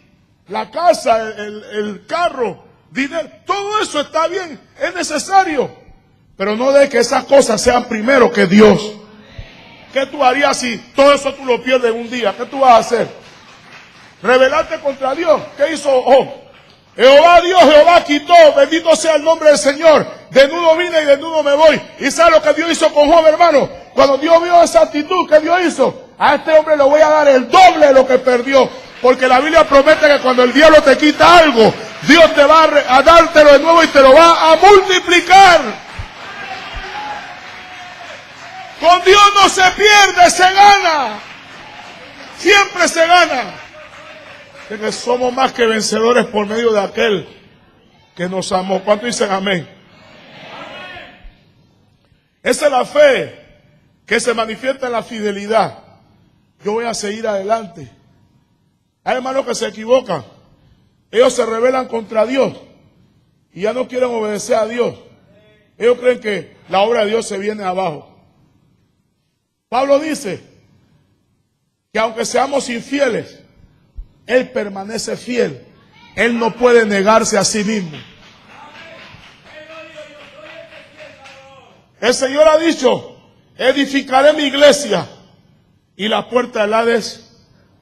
La casa, el carro, dinero, todo eso está bien. Es necesario. Pero no de que esas cosas sean primero que Dios. ¿Qué tú harías si todo eso tú lo pierdes un día? ¿Qué tú vas a hacer? ¿Rebelarte contra Dios? ¿Qué hizo Job? Jehová Dios, Jehová quitó, bendito sea el nombre del Señor. Desnudo vine y desnudo me voy. ¿Y sabe lo que Dios hizo con Job, hermano? Cuando Dios vio esa actitud, ¿qué Dios hizo? A este hombre le voy a dar el doble de lo que perdió. Porque la Biblia promete que cuando el diablo te quita algo, Dios te va a dártelo de nuevo y te lo va a multiplicar. Con Dios no se pierde, se gana. Siempre se gana. De que somos más que vencedores por medio de aquel que nos amó. ¿Cuánto dicen amén? Esa es la fe que se manifiesta en la fidelidad. Yo voy a seguir adelante. Hay hermanos que se equivocan. Ellos se rebelan contra Dios y ya no quieren obedecer a Dios. Ellos creen que la obra de Dios se viene abajo. Pablo dice que aunque seamos infieles, Él permanece fiel. Él no puede negarse a sí mismo. El Señor ha dicho, edificaré mi iglesia y la puerta del Hades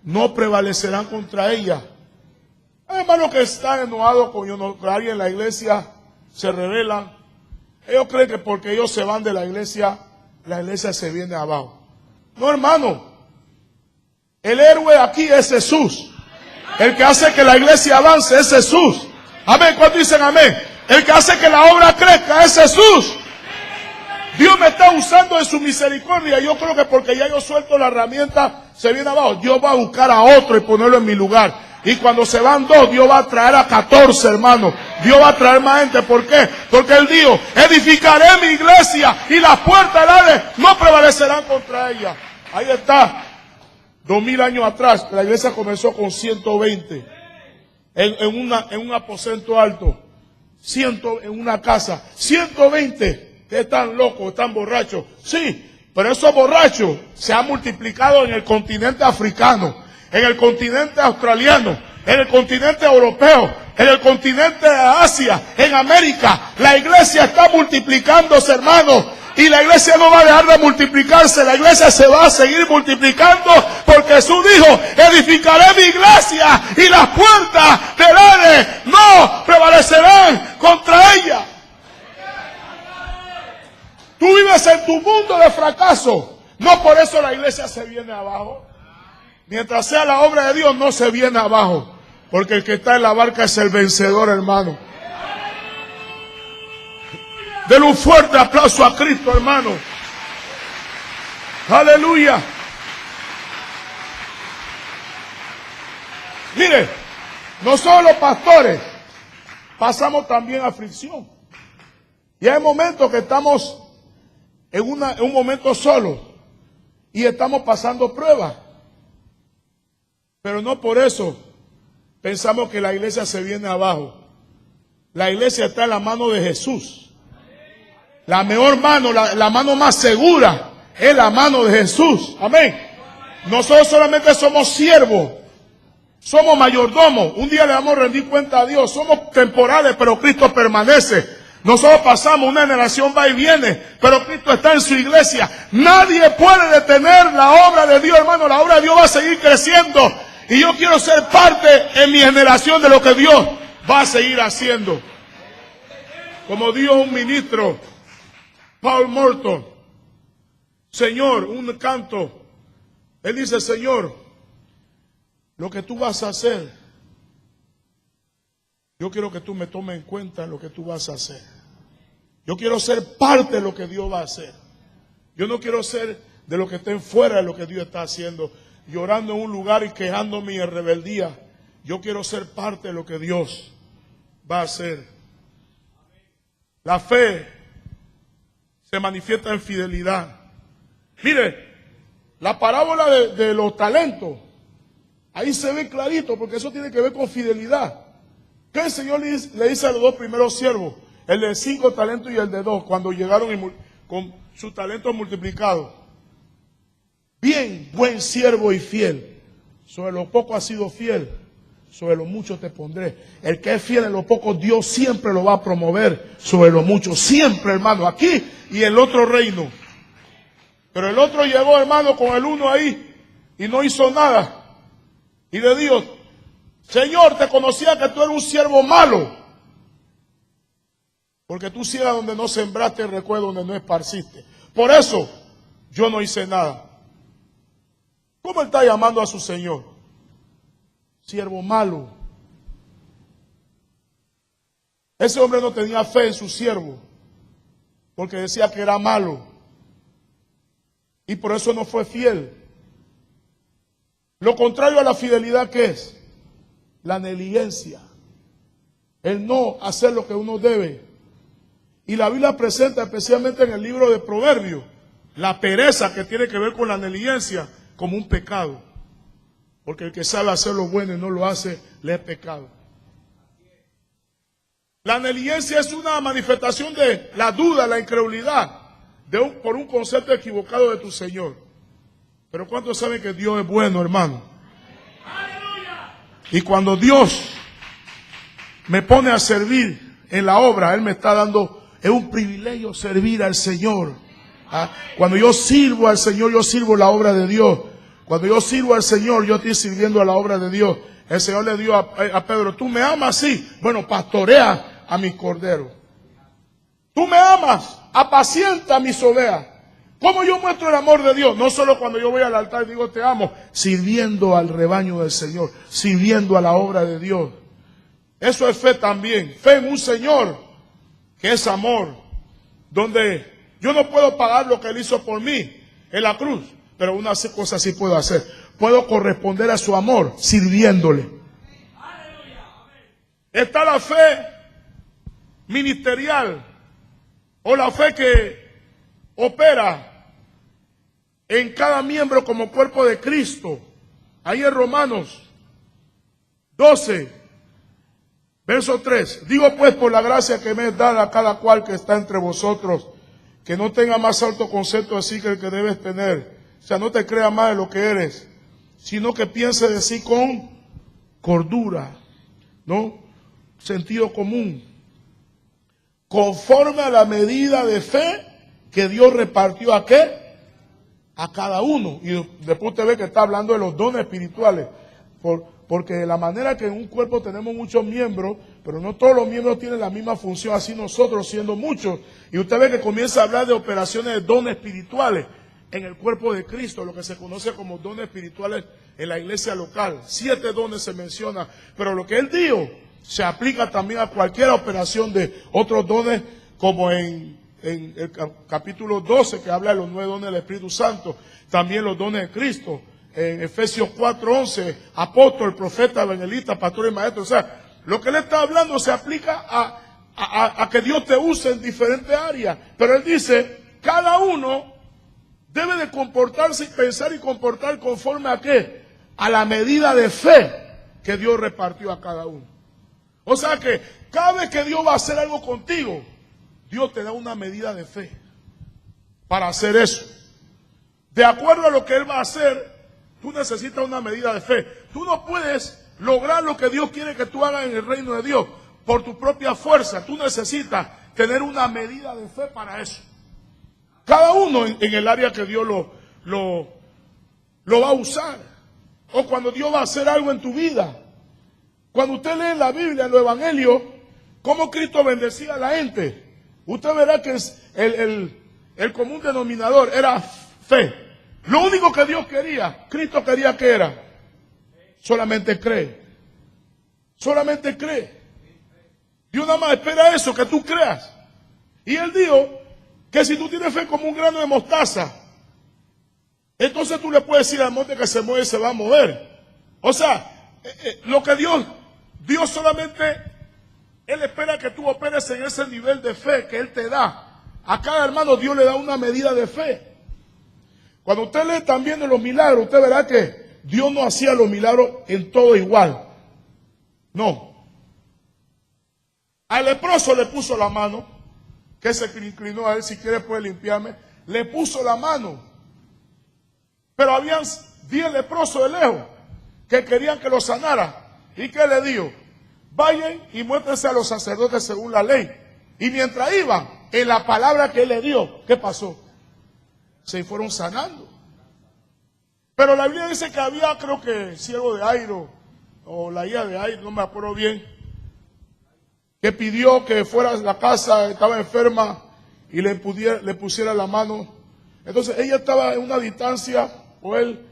no prevalecerán contra ella. Hay hermanos que están enojados con alguien en la iglesia, se rebelan. Ellos creen que porque ellos se van de la iglesia se viene abajo. No, hermano. El héroe aquí es Jesús. El que hace que la iglesia avance es Jesús. Amén. ¿Cuántos dicen amén? El que hace que la obra crezca es Jesús. Dios me está usando en su misericordia. Yo creo que porque ya yo suelto la herramienta, se viene abajo. Dios va a buscar a otro y ponerlo en mi lugar. Y cuando se van 2, Dios va a traer a 14, hermanos. Dios va a traer más gente. ¿Por qué? Porque Él dijo, edificaré mi iglesia y las puertas del Hades no prevalecerán contra ella. Ahí está. 2000 años atrás, la iglesia comenzó con 120. En un aposento alto. 100 en una casa. 120. Están locos, están borrachos. Sí, pero esos borrachos se han multiplicado en el continente africano, en el continente australiano, en el continente europeo, en el continente de Asia, en América. La iglesia está multiplicándose, hermano. Y la iglesia no va a dejar de multiplicarse. La iglesia se va a seguir multiplicando porque Jesús dijo, edificaré mi iglesia y las puertas del Hades no prevalecerán contra ella. Tú vives en tu mundo de fracaso. No por eso la iglesia se viene abajo. Mientras sea la obra de Dios, no se viene abajo. Porque el que está en la barca es el vencedor, hermano. Denle un fuerte aplauso a Cristo, hermano. Aleluya. Mire, nosotros los pastores pasamos también aflicción. Y hay momentos que estamos en un momento solo y estamos pasando pruebas. Pero no por eso pensamos que la iglesia se viene abajo. La iglesia está en la mano de Jesús. La mejor mano, la mano más segura es la mano de Jesús. Amén. Nosotros solamente somos siervos. Somos mayordomos. Un día le vamos a rendir cuenta a Dios. Somos temporales, pero Cristo permanece. Nosotros pasamos, una generación va y viene, pero Cristo está en su iglesia. Nadie puede detener la obra de Dios, hermano. La obra de Dios va a seguir creciendo. Y yo quiero ser parte en mi generación de lo que Dios va a seguir haciendo. Como dijo un ministro, Paul Morton, Señor, un canto. Él dice, Señor, lo que tú vas a hacer, yo quiero que tú me tomes en cuenta en lo que tú vas a hacer. Yo quiero ser parte de lo que Dios va a hacer. Yo no quiero ser de lo que estén fuera de lo que Dios está haciendo, llorando en un lugar y quejándome en rebeldía. Yo quiero ser parte de lo que Dios va a hacer. La fe se manifiesta en fidelidad. Mire, la parábola de los talentos, ahí se ve clarito, porque eso tiene que ver con fidelidad. ¿Qué el Señor le dice a los 2 primeros siervos? El de 5 talentos y el de 2, cuando llegaron con sus talentos multiplicados. Bien, buen siervo y fiel. Sobre lo poco has sido fiel, sobre lo mucho te pondré. El que es fiel en lo poco, Dios siempre lo va a promover sobre lo mucho. Siempre, hermano, aquí y el otro reino. Pero el otro llegó, hermano, con el 1 ahí y no hizo nada. Y le dijo, Señor, te conocía que tú eres un siervo malo, porque tú ciegas donde no sembraste y recuerdas donde no esparciste. Por eso yo no hice nada. ¿Cómo él está llamando a su Señor? Siervo malo. Ese hombre no tenía fe en su siervo, porque decía que era malo, y por eso no fue fiel. Lo contrario a la fidelidad, ¿qué es? La negligencia. El no hacer lo que uno debe. Y la Biblia presenta, especialmente en el libro de Proverbios, la pereza, que tiene que ver con la negligencia, como un pecado. Porque el que sabe hacer lo bueno y no lo hace, le es pecado. La negligencia es una manifestación de la duda, la incredulidad, por un concepto equivocado de tu Señor. Pero ¿cuántos saben que Dios es bueno, hermano? Y cuando Dios me pone a servir en la obra, Él me está dando, es un privilegio servir al Señor. Cuando yo sirvo al Señor, yo sirvo la obra de Dios. Cuando yo sirvo al Señor, yo estoy sirviendo a la obra de Dios. El Señor le dio a Pedro, ¿tú me amas? Sí. Bueno, pastorea a mis corderos. Tú me amas, apacienta mis ovejas. ¿Cómo yo muestro el amor de Dios? No solo cuando yo voy al altar y digo te amo, sirviendo al rebaño del Señor, sirviendo a la obra de Dios. Eso es fe también. Fe en un Señor que es amor, donde yo no puedo pagar lo que Él hizo por mí en la cruz, pero una cosa sí puedo hacer. Puedo corresponder a su amor sirviéndole. Está la fe ministerial o la fe que opera en cada miembro como cuerpo de Cristo. Ahí en Romanos 12, verso 3. Digo pues por la gracia que me es dada a cada cual que está entre vosotros, que no tenga más alto concepto así que el que debes tener. O sea, no te creas más de lo que eres, sino que piense de sí con cordura, ¿no? Sentido común. Conforme a la medida de fe que Dios repartió a qué? A cada uno. Y después usted ve que está hablando de los dones espirituales. Porque de la manera que en un cuerpo tenemos muchos miembros, pero no todos los miembros tienen la misma función, así nosotros siendo muchos. Y usted ve que comienza a hablar de operaciones de dones espirituales en el cuerpo de Cristo, lo que se conoce como dones espirituales en la iglesia local. 7 dones se mencionan, pero lo que él dijo se aplica también a cualquier operación de otros dones, como en el capítulo 12, que habla de los 9 dones del Espíritu Santo, también los dones de Cristo. En Efesios 4:11, apóstol, profeta, evangelista, pastor y maestro. O sea, lo que él está hablando se aplica a que Dios te use en diferentes áreas. Pero él dice, cada uno debe de comportarse y pensar y comportar conforme a qué? A la medida de fe que Dios repartió a cada uno. O sea que cada vez que Dios va a hacer algo contigo, Dios te da una medida de fe para hacer eso. De acuerdo a lo que Él va a hacer, tú necesitas una medida de fe. Tú no puedes lograr lo que Dios quiere que tú hagas en el reino de Dios por tu propia fuerza. Tú necesitas tener una medida de fe para eso. Cada uno en el área que Dios lo va a usar. O cuando Dios va a hacer algo en tu vida. Cuando usted lee en la Biblia, en los evangelios, cómo Cristo bendecía a la gente, usted verá que el común denominador era fe. Lo único que Dios quería, Cristo quería que era, solamente cree. Solamente cree. Dios nada más espera eso, que tú creas. Y Él dijo que si tú tienes fe como un grano de mostaza, entonces tú le puedes decir al monte que se mueve, se va a mover. O sea, lo que Dios solamente, Él espera que tú operes en ese nivel de fe que Él te da. A cada hermano Dios le da una medida de fe. Cuando usted lee también de los milagros, usted verá que Dios no hacía los milagros en todo igual. No. Al leproso le puso la mano, que se inclinó a él, si quiere puede limpiarme. Le puso la mano. Pero habían 10 leprosos de lejos que querían que lo sanara. ¿Y qué le dijo? Vayan y muéstrense a los sacerdotes según la ley. Y mientras iban, en la palabra que él le dio, ¿qué pasó? Se fueron sanando. Pero la Biblia dice que había, creo que, siervo de Jairo, o la hija de Jairo, no me acuerdo bien, que pidió que fuera a la casa, estaba enferma, y le pusiera la mano. Entonces ella estaba en una distancia, o él,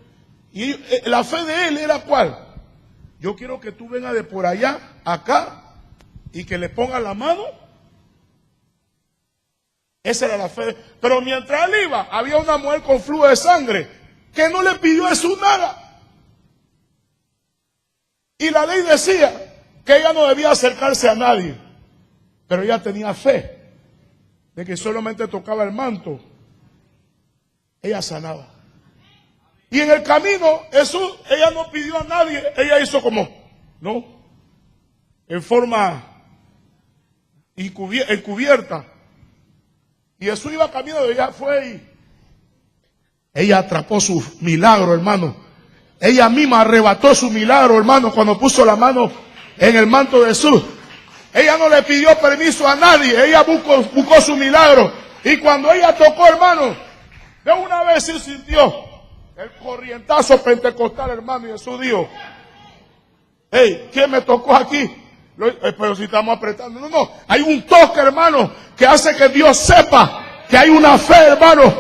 y la fe de él era ¿cuál? Yo quiero que tú vengas de por allá, acá, y que le pongas la mano. Esa era la fe. Pero mientras él iba, había una mujer con flujo de sangre que no le pidió eso nada. Y la ley decía que ella no debía acercarse a nadie. Pero ella tenía fe de que solamente tocaba el manto, ella sanaba. Y en el camino, ella no pidió a nadie, ella hizo como, ¿no? En forma encubierta. Y Jesús iba caminando, ella fue y ella atrapó su milagro, hermano. Ella misma arrebató su milagro, hermano, cuando puso la mano en el manto de Jesús. Ella no le pidió permiso a nadie, ella buscó su milagro. Y cuando ella tocó, hermano, de una vez se sintió El corrientazo pentecostal, hermano, y Jesús dijo, hey, ¿quién me tocó aquí? Pero si estamos apretando, no, hay un toque, hermano, que hace que Dios sepa que hay una fe, hermano,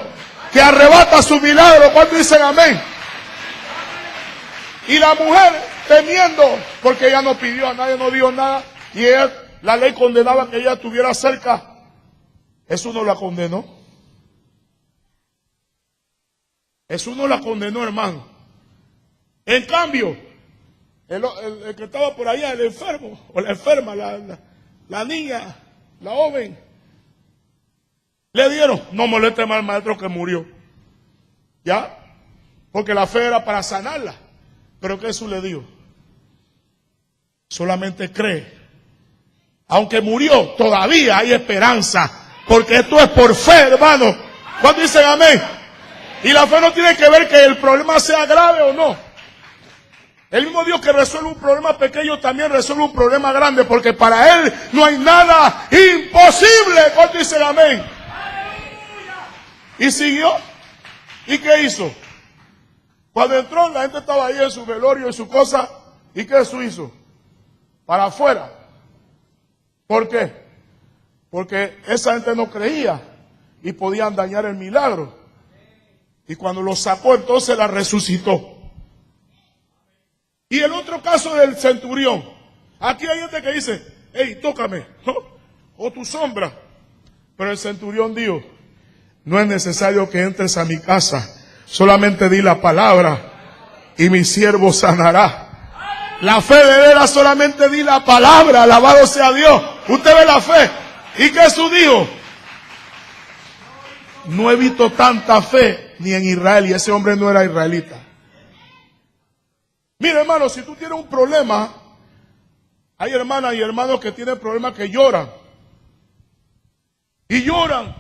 que arrebata su milagro. ¿Cuántos dicen amén? Y la mujer, temiendo, porque ella no pidió a nadie, no dio nada, y ella, la ley condenaba que ella estuviera cerca. Eso no la condenó. Eso no la condenó, hermano. En cambio, el que estaba por allá, el enfermo, o la enferma, la niña, la joven, le dieron, no moleste más al maestro que murió. ¿Ya? Porque la fe era para sanarla. Pero ¿qué Jesús le dijo? Solamente cree. Aunque murió, todavía hay esperanza. Porque esto es por fe, hermano. ¿Cuántos dicen amén? Y la fe no tiene que ver que el problema sea grave o no. El mismo Dios que resuelve un problema pequeño también resuelve un problema grande, porque para Él no hay nada imposible. ¿Cuántos dicen amén? Y siguió. ¿Y qué hizo? Cuando entró, la gente estaba ahí en su velorio, en su cosa. ¿Y qué Jesús hizo? Para afuera. ¿Por qué? Porque esa gente no creía y podían dañar el milagro. Y cuando lo sacó, entonces la resucitó. Y el otro caso del centurión. Aquí hay gente que dice, hey, tócame, ¿no? O tu sombra. Pero el centurión dijo, no es necesario que entres a mi casa. Solamente di la palabra y mi siervo sanará. La fe de él era solamente di la palabra. Alabado sea Dios. Usted ve la fe. ¿Y qué Jesús dijo? No he visto tanta fe ni en Israel, y ese hombre no era israelita. Mira, hermano, si tú tienes un problema, hay hermanas y hermanos que tienen problemas que lloran. Y lloran.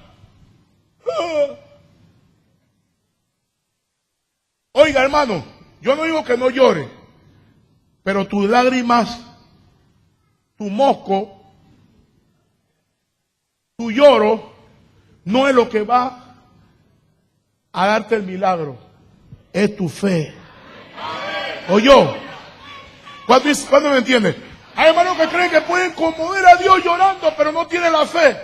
Oiga, hermano, yo no digo que no llore, pero tus lágrimas, tu moco, tu lloro, no es lo que va a darte el milagro, es tu fe. ¿Oyó? ¿Cuándo me entiende? Hay hermanos que creen que pueden conmover a Dios llorando, pero no tienen la fe.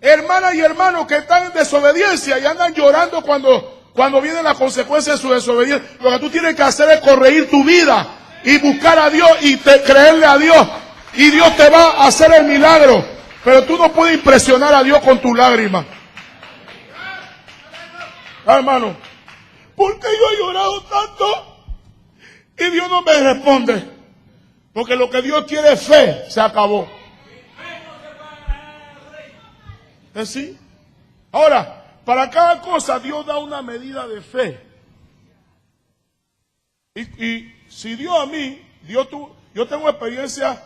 Hermanas y hermanos que están en desobediencia y andan llorando cuando viene la consecuencia de su desobediencia. Lo que tú tienes que hacer es corregir tu vida y buscar a Dios y creerle a Dios. Y Dios te va a hacer el milagro. Pero tú no puedes impresionar a Dios con tus lágrimas. Hermano, ¿por qué yo he llorado tanto y Dios no me responde? Porque lo que Dios quiere es fe. Se acabó. ¿Es sí? Ahora, para cada cosa Dios da una medida de fe. Y si Dios a mí, yo tengo experiencia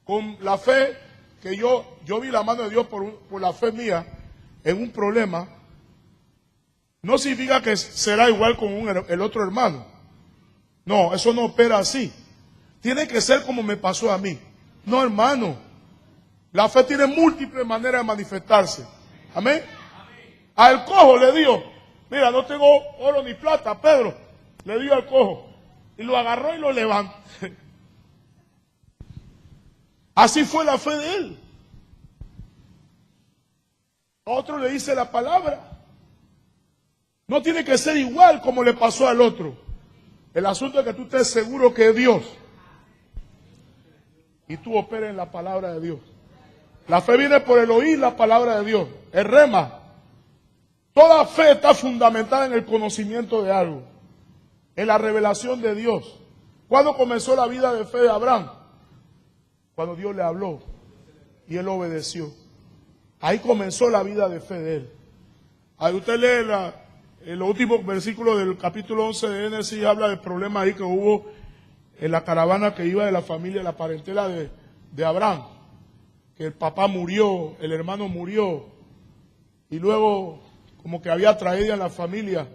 con la fe, que yo vi la mano de Dios por la fe mía en un problema. No significa que será igual con el otro hermano. No, eso no opera así. Tiene que ser como me pasó a mí. No, hermano. La fe tiene múltiples maneras de manifestarse. Amén. Al cojo le dijo, mira, no tengo oro ni plata, Pedro. Le dio al cojo. Y lo agarró y lo levantó. Así fue la fe de él. Otro le dice la palabra. No tiene que ser igual como le pasó al otro. El asunto es que tú estés seguro que es Dios. Y tú operes en la palabra de Dios. La fe viene por el oír la palabra de Dios. El rema. Toda fe está fundamentada en el conocimiento de algo. En la revelación de Dios. ¿Cuándo comenzó la vida de fe de Abraham? Cuando Dios le habló y él obedeció. Ahí comenzó la vida de fe de él. Ahí usted lee el último versículo del capítulo 11 de Génesis, habla del problema ahí que hubo en la caravana que iba de la familia, la parentela de Abraham. Que el papá murió, el hermano murió, y luego como que había tragedia en la familia.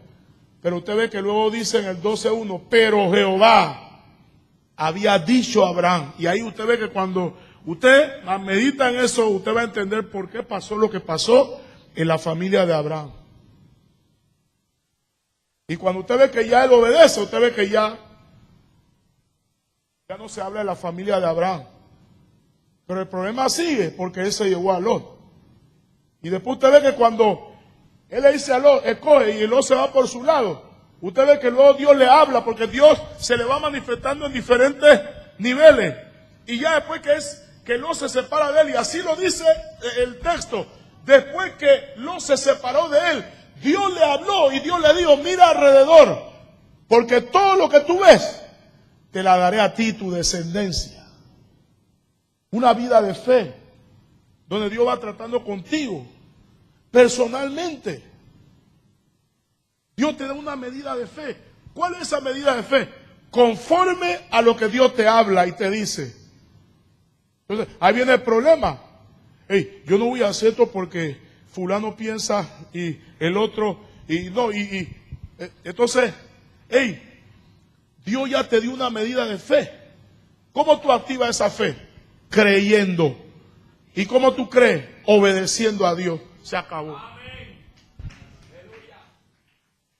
Pero usted ve que luego dice en el 12:1, pero Jehová había dicho a Abraham. Y ahí usted ve que cuando usted medita en eso, usted va a entender por qué pasó lo que pasó en la familia de Abraham. Y cuando usted ve que ya él obedece, usted ve que ya no se habla de la familia de Abraham. Pero el problema sigue porque él se llevó a Lot. Y después usted ve que cuando él le dice a Lot, escoge, y Lot se va por su lado, usted ve que luego Dios le habla porque Dios se le va manifestando en diferentes niveles. Y ya después que Lot se separa de él, y así lo dice el texto, después que Lot se separó de él, Dios le habló y Dios le dijo, mira alrededor, porque todo lo que tú ves, te la daré a ti, tu descendencia. Una vida de fe, donde Dios va tratando contigo, personalmente. Dios te da una medida de fe. ¿Cuál es esa medida de fe? Conforme a lo que Dios te habla y te dice. Entonces, ahí viene el problema. Hey, yo no voy a hacer esto porque fulano piensa y el otro, y no, entonces, hey, Dios ya te dio una medida de fe. ¿Cómo tú activas esa fe? Creyendo. ¿Y cómo tú crees? Obedeciendo a Dios. Se acabó.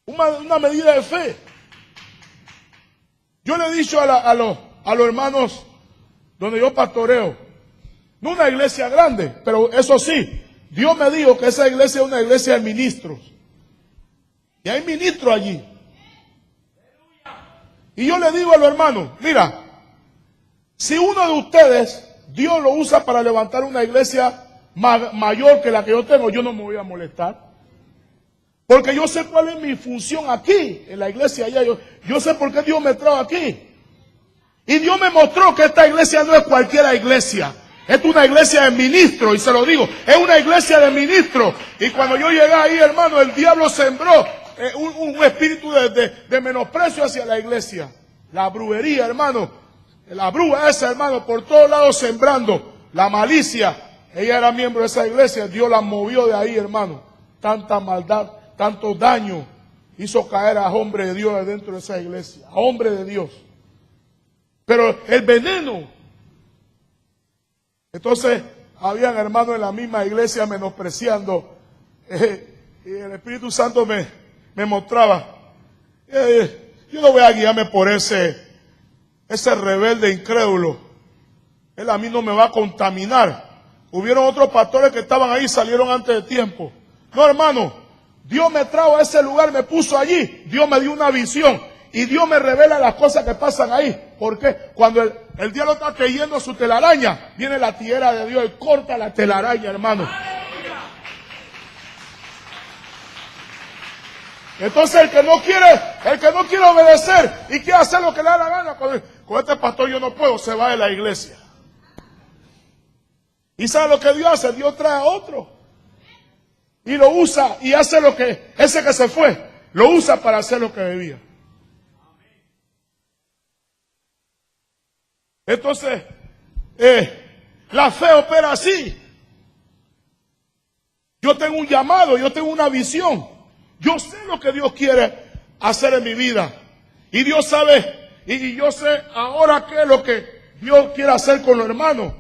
Una medida de fe. Yo le he dicho a los hermanos donde yo pastoreo, no una iglesia grande, pero eso sí, Dios me dijo que esa iglesia es una iglesia de ministros. Y hay ministros allí. Y yo le digo a los hermanos, mira, si uno de ustedes, Dios lo usa para levantar una iglesia mayor que la que yo tengo, yo no me voy a molestar. Porque yo sé cuál es mi función aquí, en la iglesia allá. Yo sé por qué Dios me trajo aquí. Y Dios me mostró que esta iglesia no es cualquier iglesia. Es una iglesia de ministros, y se lo digo, es una iglesia de ministros. Y cuando yo llegué ahí, hermano, el diablo sembró un espíritu de menosprecio hacia la iglesia. La brujería, hermano. La bruja esa, hermano, por todos lados sembrando. La malicia. Ella era miembro de esa iglesia. Dios la movió de ahí, hermano. Tanta maldad, tanto daño hizo caer a hombres de Dios dentro de esa iglesia. A hombres de Dios. Pero el veneno. Entonces, habían hermanos en la misma iglesia menospreciando. Y el Espíritu Santo me mostraba. Yo no voy a guiarme por ese rebelde incrédulo. Él a mí no me va a contaminar. Hubieron otros pastores que estaban ahí y salieron antes de tiempo. No, hermano, Dios me trajo a ese lugar, me puso allí. Dios me dio una visión y Dios me revela las cosas que pasan ahí. ¿Por qué? Cuando el diablo está creyendo su telaraña, viene la tijera de Dios y corta la telaraña, hermano. Entonces el que no quiere obedecer y quiere hacer lo que le da la gana, con este pastor yo no puedo, se va de la iglesia. ¿Y sabe lo que Dios hace? Dios trae a otro y lo usa y hace lo que, ese que se fue, lo usa para hacer lo que debía. Entonces, la fe opera así. Yo tengo un llamado, yo tengo una visión. Yo sé lo que Dios quiere hacer en mi vida. Y Dios sabe, y yo sé ahora qué es lo que Dios quiere hacer con los hermanos.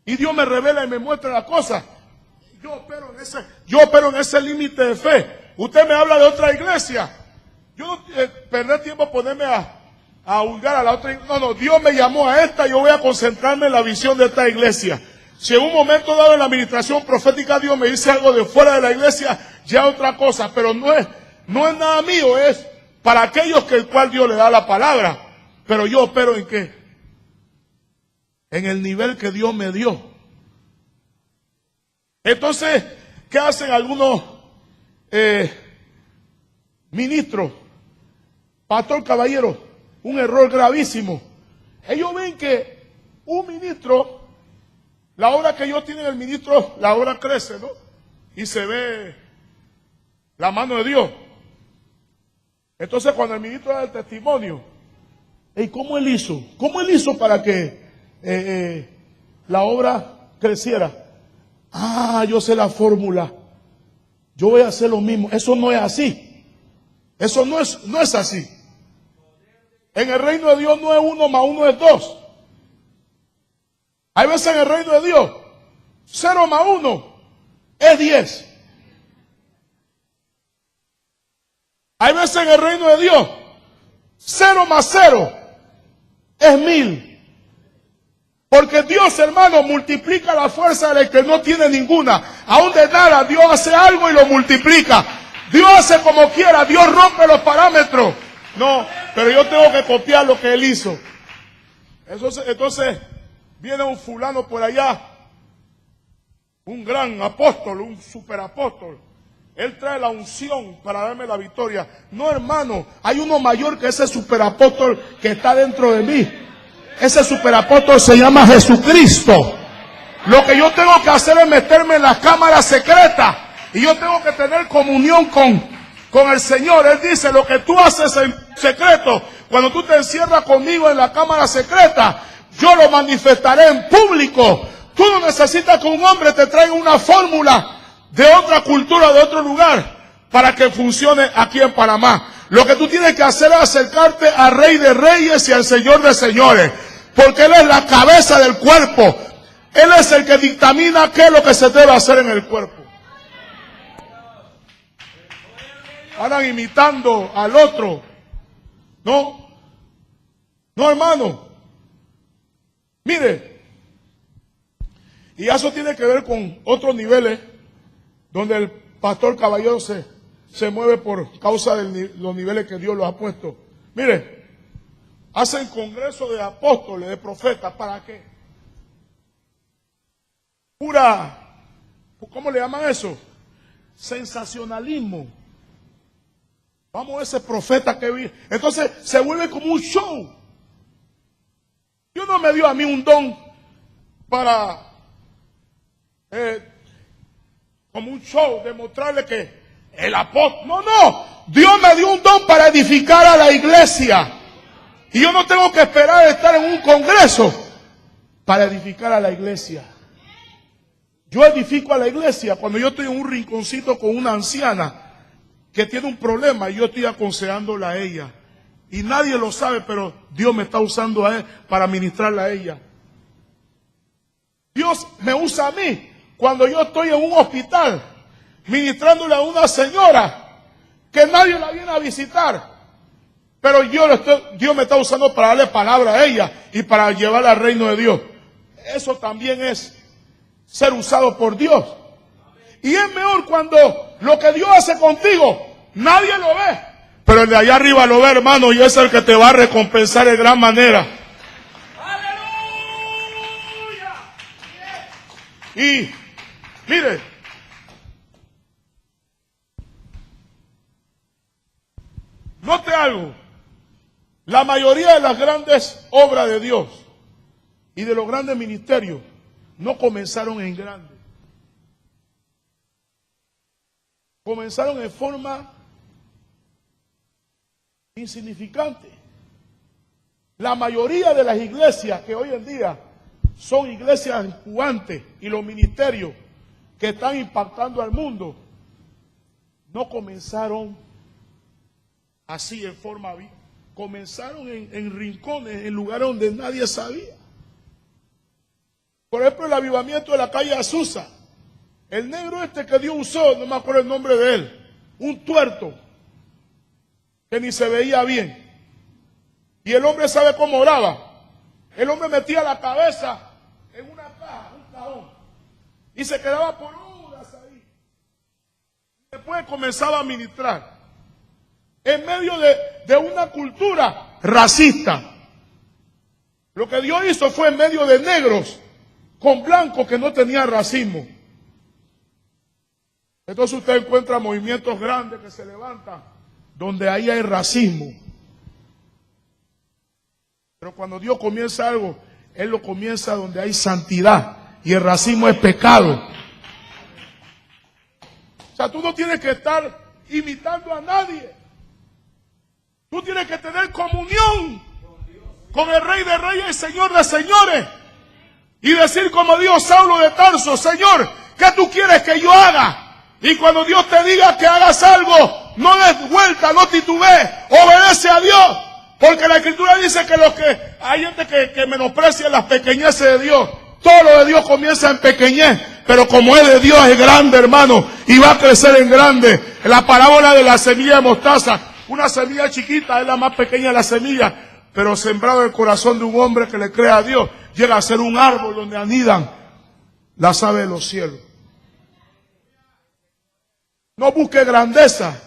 Y Dios me revela y me muestra las cosas. Yo opero en ese límite de fe. Usted me habla de otra iglesia. Yo no perder tiempo ponerme a hurgar a la otra iglesia. No, Dios me llamó a esta y yo voy a concentrarme en la visión de esta iglesia. Si en un momento dado en la administración profética Dios me dice algo de fuera de la iglesia, ya otra cosa, pero no es nada mío, es para aquellos que el cual Dios le da la palabra. Pero yo opero ¿en qué? En el nivel que Dios me dio. Entonces, ¿qué hacen algunos ministros? Pastor Caballero, un error gravísimo. Ellos ven que un ministro, la obra que ellos tienen el ministro, la obra crece, ¿no? Y se ve la mano de Dios. Entonces cuando el ministro da el testimonio, ¿cómo él hizo? ¿Cómo él hizo para que la obra creciera? Yo sé la fórmula. Yo voy a hacer lo mismo. Eso no es así. Eso no es así. En el reino de Dios no es 1 más 1 es 2. Hay veces en el reino de Dios 0 más 1 es 10. Hay veces en el reino de Dios, 0 más 0 es 1000. Porque Dios, hermano, multiplica la fuerza del que no tiene ninguna. Aún de nada, Dios hace algo y lo multiplica. Dios hace como quiera, Dios rompe los parámetros. No, pero yo tengo que copiar lo que Él hizo. Entonces viene un fulano por allá, un gran apóstol, un superapóstol. Él trae la unción para darme la victoria. No, hermano, hay uno mayor que ese superapóstol que está dentro de mí. Ese superapóstol se llama Jesucristo. Lo que yo tengo que hacer es meterme en la cámara secreta. Y yo tengo que tener comunión con el Señor. Él dice, lo que tú haces en secreto, cuando tú te encierras conmigo en la cámara secreta, yo lo manifestaré en público. Tú no necesitas que un hombre te traiga una fórmula de otra cultura, de otro lugar, para que funcione aquí en Panamá. Lo que tú tienes que hacer es acercarte al Rey de Reyes y al Señor de Señores. Porque Él es la cabeza del cuerpo. Él es el que dictamina qué es lo que se debe hacer en el cuerpo. Andan imitando al otro. No, hermano. Mire, y eso tiene que ver con otros niveles, donde el pastor Caballero se mueve por causa de los niveles que Dios los ha puesto. Mire, hacen congresos de apóstoles, de profetas, ¿para qué? Pura, ¿cómo le llaman eso? Sensacionalismo. Vamos a ese profeta que vi. Entonces se vuelve como un show. Dios no me dio a mí un don para, como un show, demostrarle que el apóstol. No. Dios me dio un don para edificar a la iglesia. Y yo no tengo que esperar a estar en un congreso para edificar a la iglesia. Yo edifico a la iglesia cuando yo estoy en un rinconcito con una anciana que tiene un problema y yo estoy aconsejándola a ella. Y nadie lo sabe, pero Dios me está usando a él para ministrarla a ella. Dios me usa a mí cuando yo estoy en un hospital ministrándole a una señora que nadie la viene a visitar. Pero Dios me está usando para darle palabra a ella y para llevarla al reino de Dios. Eso también es ser usado por Dios. Y es mejor cuando lo que Dios hace contigo, nadie lo ve. Pero el de allá arriba lo ve, hermano, y es el que te va a recompensar de gran manera. ¡Aleluya! Y, mire, note algo. La mayoría de las grandes obras de Dios y de los grandes ministerios no comenzaron en grande. Comenzaron en forma insignificante. La mayoría de las iglesias que hoy en día son iglesias incubantes y los ministerios que están impactando al mundo no comenzaron así en forma. Comenzaron en rincones, en lugares donde nadie sabía. Por ejemplo, el avivamiento de la calle Azusa. El negro que Dios usó, no me acuerdo el nombre de él, un tuerto que ni se veía bien. Y el hombre sabe cómo oraba. El hombre metía la cabeza en una caja, un cajón, y se quedaba por horas ahí. Después comenzaba a ministrar en medio de una cultura racista. Lo que Dios hizo fue en medio de negros con blancos que no tenían racismo. Entonces usted encuentra movimientos grandes que se levantan donde ahí hay racismo. Pero cuando Dios comienza algo, Él lo comienza donde hay santidad. Y el racismo es pecado. O sea, tú no tienes que estar imitando a nadie. Tú tienes que tener comunión con el Rey de Reyes y Señor de Señores. Y decir como dijo Saulo de Tarso: Señor, ¿qué tú quieres que yo haga? Y cuando Dios te diga que hagas algo, no des vuelta, no titubees, obedece a Dios. Porque la Escritura dice que hay gente que menosprecia las pequeñeces de Dios. Todo lo de Dios comienza en pequeñez, pero como es de Dios es grande, hermano, y va a crecer en grande. La parábola de la semilla de mostaza, una semilla chiquita es la más pequeña de la semilla, pero sembrado en el corazón de un hombre que le cree a Dios, llega a ser un árbol donde anidan las aves de los cielos. No busque grandeza.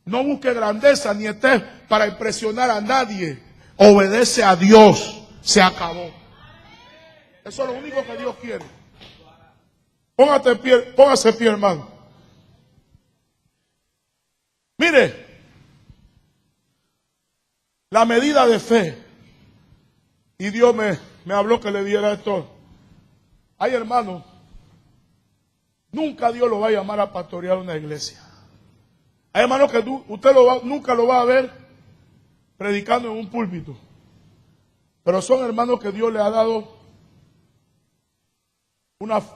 No busque grandeza ni estés para impresionar a nadie. Obedece a Dios. Se acabó. Eso es lo único que Dios quiere. Póngase pie, hermano. Mire, la medida de fe. Y Dios me habló que le diera esto. Ay, hermano, nunca Dios lo va a llamar a pastorear una iglesia. Hay hermanos que usted nunca lo va a ver predicando en un púlpito. Pero son hermanos que Dios le ha dado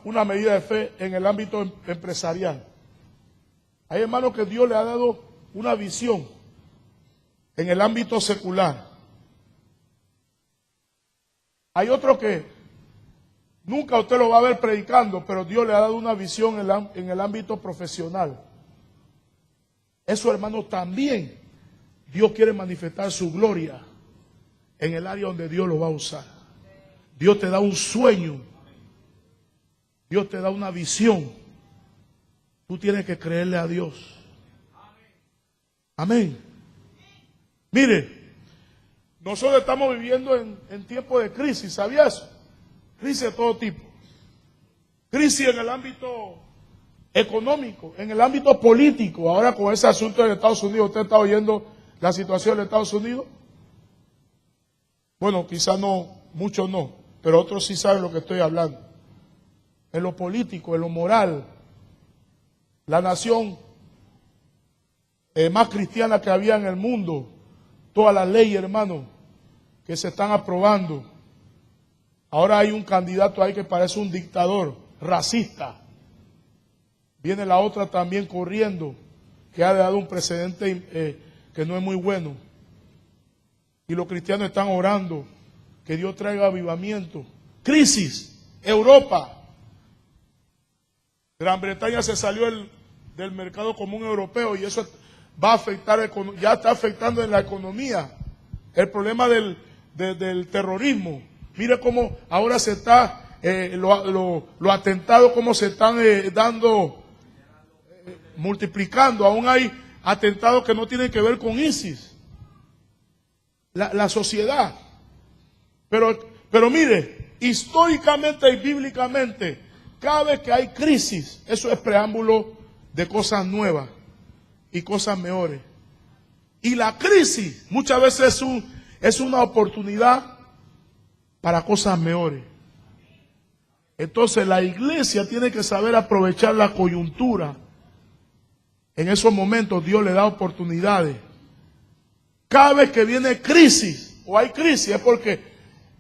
una medida de fe en el ámbito empresarial. Hay hermanos que Dios le ha dado una visión en el ámbito secular. Hay otros que nunca usted lo va a ver predicando, pero Dios le ha dado una visión en el ámbito profesional. Eso, hermano, también Dios quiere manifestar su gloria en el área donde Dios lo va a usar. Dios te da un sueño. Dios te da una visión. Tú tienes que creerle a Dios. Amén. Mire, nosotros estamos viviendo en tiempos de crisis, ¿sabía eso? Crisis de todo tipo. Crisis en el ámbito económico, en el ámbito político. Ahora con ese asunto de Estados Unidos, ¿usted está oyendo la situación de Estados Unidos? Bueno, quizás no, muchos no, pero otros sí saben lo que estoy hablando. En lo político, en lo moral, la nación más cristiana que había en el mundo, todas las leyes, hermano, que se están aprobando. Ahora hay un candidato ahí que parece un dictador, racista. Viene la otra también corriendo, que ha dado un precedente que no es muy bueno. Y los cristianos están orando que Dios traiga avivamiento. Crisis, Europa. Gran Bretaña se salió del mercado común europeo y eso va a afectar, ya está afectando en la economía. El problema del terrorismo. Mire cómo ahora se está, los atentados, cómo se están multiplicando. Aún hay atentados que no tienen que ver con ISIS. La sociedad. Pero mire, históricamente y bíblicamente, cada vez que hay crisis, eso es preámbulo de cosas nuevas y cosas mejores. Y la crisis muchas veces es una oportunidad para cosas mejores. Entonces la iglesia tiene que saber aprovechar la coyuntura. En esos momentos Dios le da oportunidades. Cada vez que viene crisis o hay crisis es porque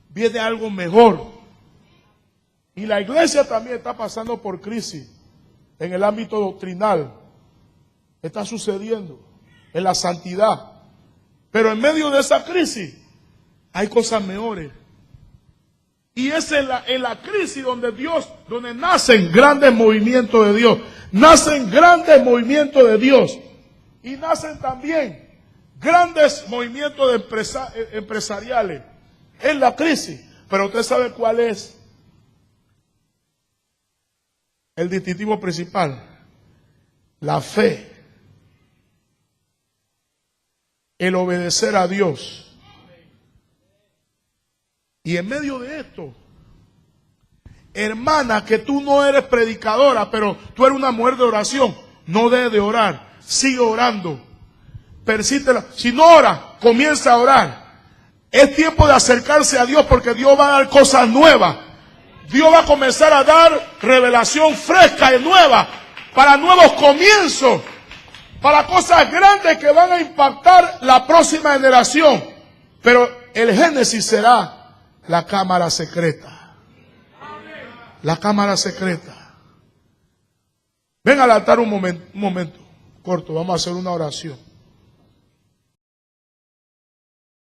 viene algo mejor. Y la iglesia también está pasando por crisis en el ámbito doctrinal. Está sucediendo en la santidad. Pero en medio de esa crisis hay cosas mejores. Y es en la crisis donde nacen grandes movimientos de Dios. Nacen grandes movimientos de Dios. Y nacen también grandes movimientos empresariales. En la crisis. Pero usted sabe cuál es el distintivo principal. La fe. El obedecer a Dios. Y en medio de esto, hermana, que tú no eres predicadora, pero tú eres una mujer de oración, no debes de orar, sigue orando, persítela. Si no ora, comienza a orar. Es tiempo de acercarse a Dios porque Dios va a dar cosas nuevas. Dios va a comenzar a dar revelación fresca y nueva para nuevos comienzos, para cosas grandes que van a impactar la próxima generación. Pero el génesis será la cámara secreta. La cámara secreta. Ven al altar un momento corto, vamos a hacer una oración.